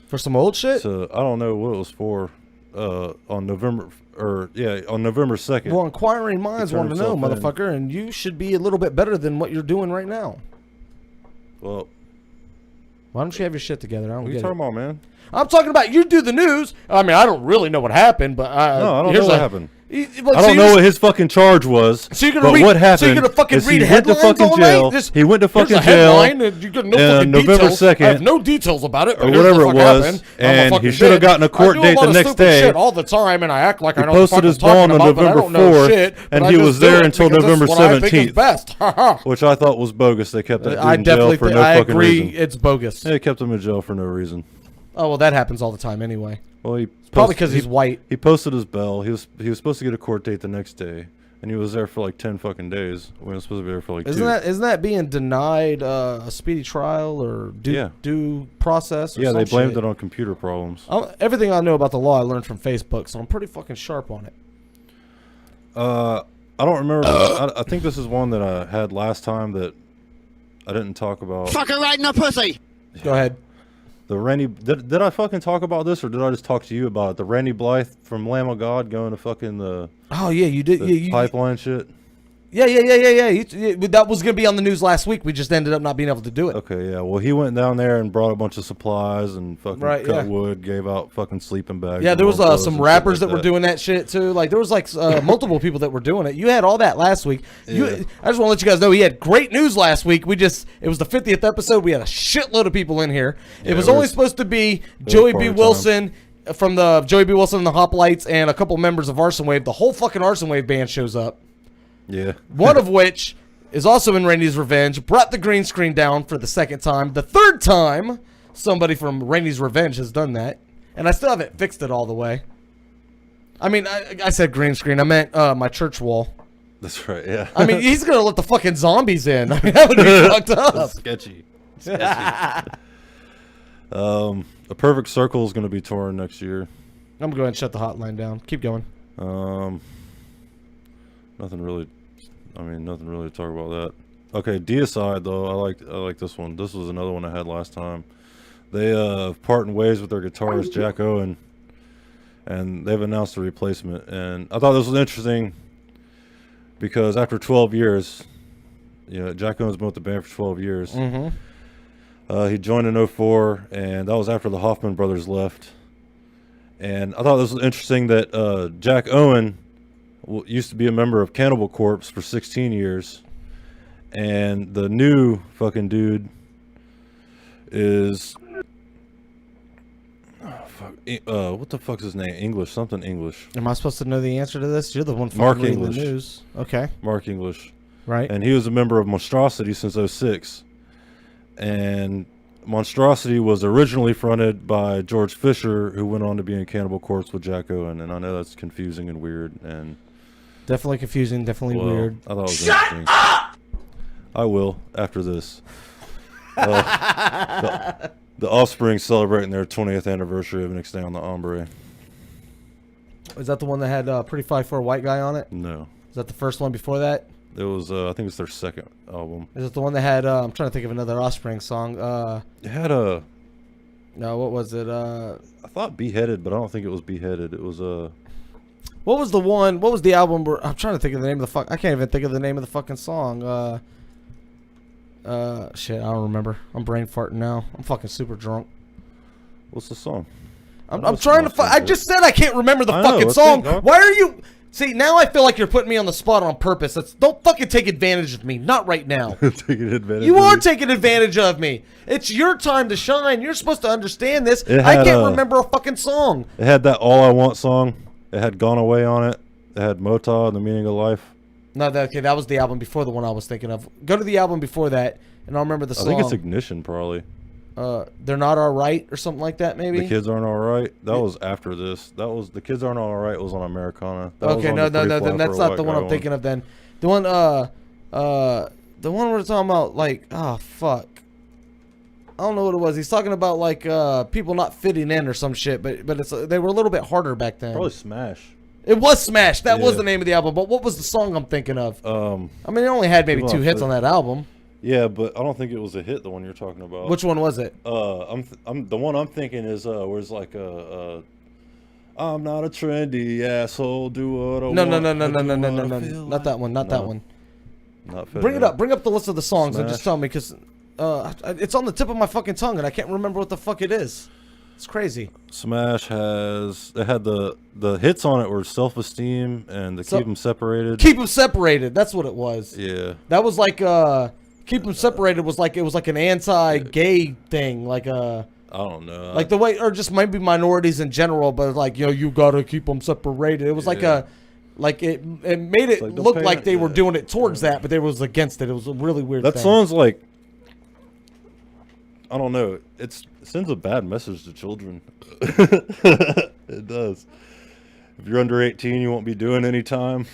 for some old shit. So I don't know what it was for. On November 2nd. Well, inquiring minds want to know, motherfucker, and you should be a little bit better than what you're doing right now. Well, why don't you have your shit together? I don't get it. What are you talking about, man? I'm talking about you do the news. I mean, I don't really know what happened, but no, I don't know what happened. I don't know what his fucking charge was. So you're gonna read, what happened? So you're gonna fucking is read he went to headlines fucking all jail. night? He went to fucking jail. November 2nd. I have no details about it, or whatever it was, and he should have gotten a court date the next day. Shit all the time, and I act like I know what I'm talking about. He posted his bond on November 4th, and he was there until November 17th, which I thought was bogus. They kept that dude in jail for no fucking reason. I agree, it's bogus. They kept him in jail for no reason. Oh well, that happens all the time anyway. Well, probably because he's white. He posted his bail. He was supposed to get a court date the next day, and he was there for like 10 fucking days. We were supposed to be there for like 2. Isn't that being denied a speedy trial or due process? Or they blamed it on computer problems. Everything I know about the law I learned from Facebook, so I'm pretty fucking sharp on it. I don't remember. I think this is one that I had last time that I didn't talk about. Fuck her right in the pussy. Go ahead. The Randy, did I fucking talk about this, or did I just talk to you about it? The Randy Blythe from Lamb of God going to fucking the. Oh yeah, you did. The pipeline shit. Yeah. That was gonna be on the news last week. We just ended up not being able to do it. Okay, yeah. Well, he went down there and brought a bunch of supplies and fucking cut wood, gave out fucking sleeping bags. Yeah, there was some rappers that were doing that shit too. Like there was like multiple people that were doing it. You had all that last week. I just want to let you guys know he had great news last week. It was the 50th episode. We had a shitload of people in here. It was only supposed to be Joey B. Wilson from the Joey B. Wilson and the Hoplites and a couple members of Arson Wave. The whole fucking Arson Wave band shows up. Yeah. One of which is also in Randy's Revenge, brought the green screen down for the second time. The third time somebody from Randy's Revenge has done that. And I still haven't fixed it all the way. I mean, I said green screen. I meant my church wall. That's right, yeah. I mean, he's going to let the fucking zombies in. I mean, that would be fucked up. That's sketchy. A Perfect Circle is going to be touring next year. I'm going to go ahead and shut the hotline down. Keep going. Nothing really to talk about that. Okay, Deicide though, I like this one. This was another one I had last time. They parting ways with their guitarist Jack Owen, and they've announced a replacement. And I thought this was interesting because after 12 years, Jack Owen's been with the band for 12 years. He joined in 2004, and that was after the Hoffman brothers left. And I thought this was interesting that Jack Owen used to be a member of Cannibal Corpse for 16 years, and the new fucking dude is what the fuck's his name? English. Am I supposed to know the answer to this? You're the one Mark fucking reading English. the news. Okay. Mark English. Right. And he was a member of Monstrosity since 2006, and Monstrosity was originally fronted by George Fisher, who went on to be in Cannibal Corpse with Jack Owen. And I know that's confusing and weird, and definitely confusing, definitely weird. I thought it was interesting. Up! I will after this. The Offspring celebrating their 20th anniversary of Next Day on the Ombre. Is that the one that had Pretty Fly for a White Guy on it? No. Is that the first one before that? It was, I think it's their second album. Is it the one that had, I'm trying to think of another Offspring song. It had a... No, what was it? I thought Beheaded, but I don't think it was Beheaded. It was What was the one, what was the album where, I'm trying to think of the name of the I can't even think of the name of the fucking song. Shit, I don't remember. I'm brain farting now. I'm fucking super drunk. What's the song? I'm trying to I just said I can't remember the fucking song. Why are you... See, now I feel like you're putting me on the spot on purpose. Don't fucking take advantage of me. Not right now. Taking advantage you of are me? taking advantage of me. It's your time to shine. You're supposed to understand this. It I had, can't remember a fucking song. It had that All I Want song. It had Gone Away on it. It had Mota and The Meaning of Life. No, that was the album before the one I was thinking of. Go to the album before that, and I'll remember the song. I think it's Ignition, probably. They're Not Alright or something like that, maybe? The Kids Aren't Alright. That was after this. That was The Kids Aren't Alright was on Americana. That Okay, no, then that's not the one I'm thinking of then. The one, the one we're talking about, like, oh, fuck. I don't know what it was. He's talking about, like, people not fitting in or some shit, but they were a little bit harder back then. Probably Smash. It was Smash. That was the name of the album, but what was the song I'm thinking of? I mean, it only had maybe 2 hits on that album. Yeah, but I don't think it was a hit, the one you're talking about. Which one was it? I'm the one I'm thinking is where it's like I'm not a trendy asshole, do what I want. No. Not that one. Not that one. Not Bring it up. Bring up the list of the songs and just tell me, because it's on the tip of my fucking tongue and I can't remember what the fuck it is. It's crazy. Smash they had the hits on it were Self-Esteem and the Keep 'Em Separated. Keep 'Em Separated. That's what it was. Yeah. That was like Keep 'Em Separated was like, it was like an anti-gay thing, like I don't know. like the way, or just maybe minorities in general, but like, you gotta keep them separated. It was like it made it like look like they were doing it towards that, but they was against it. It was a really weird that thing. song's like, I don't know. It sends a bad message to children. It does. If you're under 18, you won't be doing any time.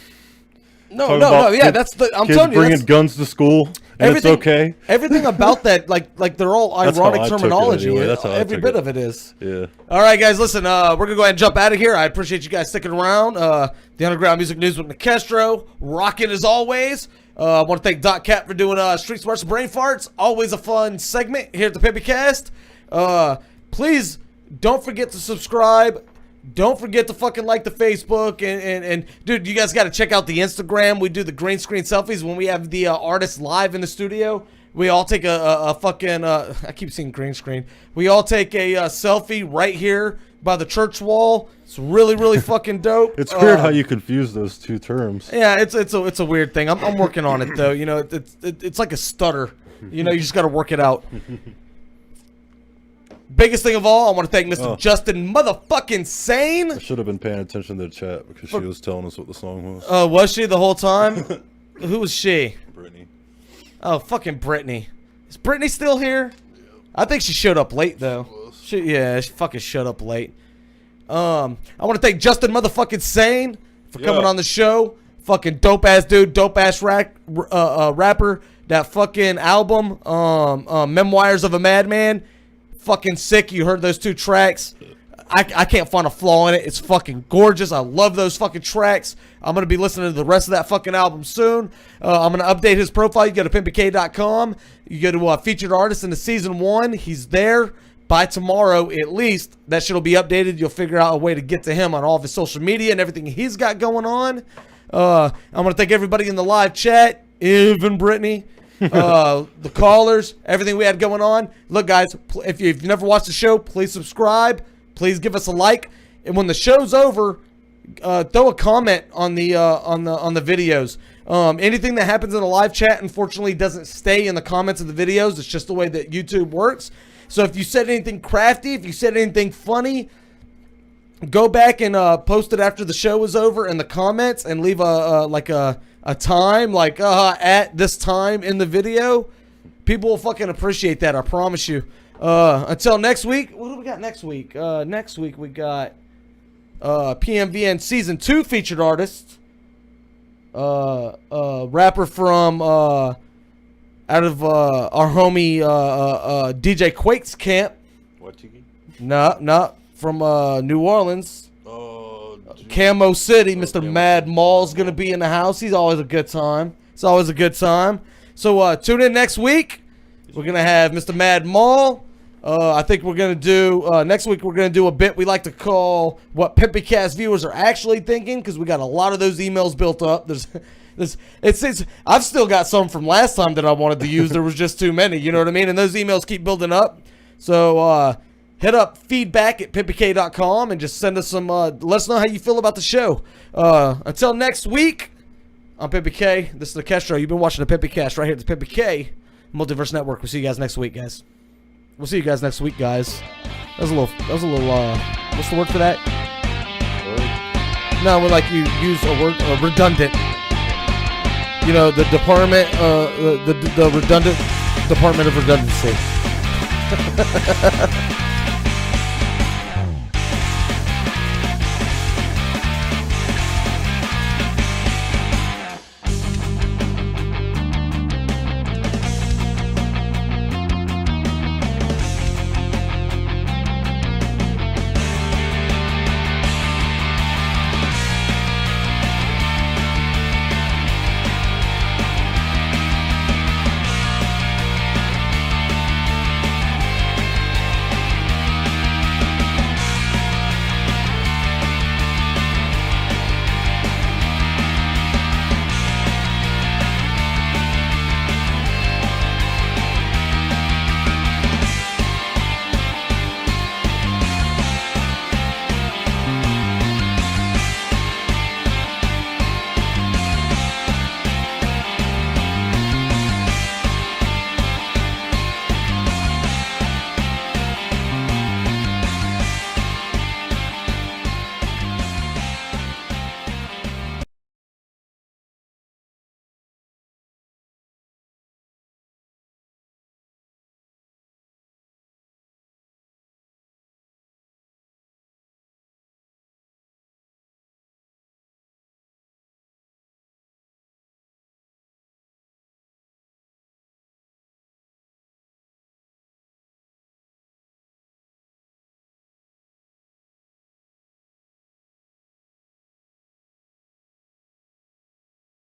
No, yeah, that's the. I'm kids telling you, bringing guns to school, and it's okay. Everything about that, like they're all ironic terminology. Anyway. That's how every bit of it is. Yeah. All right, guys, listen. We're gonna go ahead and jump out of here. I appreciate you guys sticking around. The Underground Music News with Nicastro, rocking as always. I want to thank Doc Cat for doing Street Smarts and Brain Farts. Always a fun segment here at the PimpyKast. Please don't forget to subscribe. Don't forget to fucking like the Facebook. And dude, you guys got to check out the Instagram. We do the green screen selfies when we have the artists live in the studio. We all take a fucking, I keep seeing green screen. We all take a selfie right here by the church wall. It's really, really fucking dope. It's weird how you confuse those two terms. Yeah, it's a weird thing. I'm working on it though. You know, it's like a stutter. You know, you just got to work it out. Biggest thing of all, I want to thank Mr. Juztin motherfucking Sane. I should have been paying attention to the chat because she was telling us what the song was. Oh, was she the whole time? Who was she? Brittany. Oh, fucking Brittany. Is Brittany still here? I think she showed up late though. She fucking showed up late. I want to thank Juztin motherfucking Sane for coming on the show. Fucking dope ass dude, dope ass rapper. That fucking album, Memoirs of a Madman. Fucking sick. You heard those 2 tracks. I can't find a flaw in it. It's fucking gorgeous. I love those fucking tracks. I'm going to be listening to the rest of that fucking album soon. I'm going to update his profile. You go to PimpyK.com. You go to Featured Artist in the Season 1. He's there by tomorrow at least. That shit will be updated. You'll figure out a way to get to him on all of his social media and everything he's got going on. I'm going to thank everybody in the live chat. Even Brittany. The callers, everything we had going on. Look, guys, if you've never watched the show, please subscribe. Please give us a like. And when the show's over, throw a comment on the videos. Anything that happens in the live chat, unfortunately, doesn't stay in the comments of the videos. It's just the way that YouTube works. So if you said anything crafty, if you said anything funny, go back and post it after the show is over in the comments and leave a time, like at this time in the video. People will fucking appreciate that, I promise you. Until next week, what do we got next week? Next week we got PMVN Season 2 featured artist, rapper from out of our homie DJ Quake's camp. What you get? No, from New Orleans. Camo City, Mr. Mad Mall's gonna be in the house. He's always a good time. It's always a good time. So tune in next week. We're gonna have Mr. Mad Mall. I think we're gonna do next week. We're gonna do a bit we like to call what PimpyKast viewers are actually thinking, because we got a lot of those emails built up. I've still got some from last time that I wanted to use. There was just too many. You know what I mean? And those emails keep building up. So hit up feedback@pimpyk.com and just send us some, let us know how you feel about the show. Until next week, I'm PimpyK. This is the Kast Show. You've been watching the PimpyKast right here at the PimpyK Multiverse Network. We'll see you guys next week, guys. We'll see you guys next week, guys. That was a little, what's the word for that? No, when like you use a word, redundant. You know, the department, the redundant department of redundancy.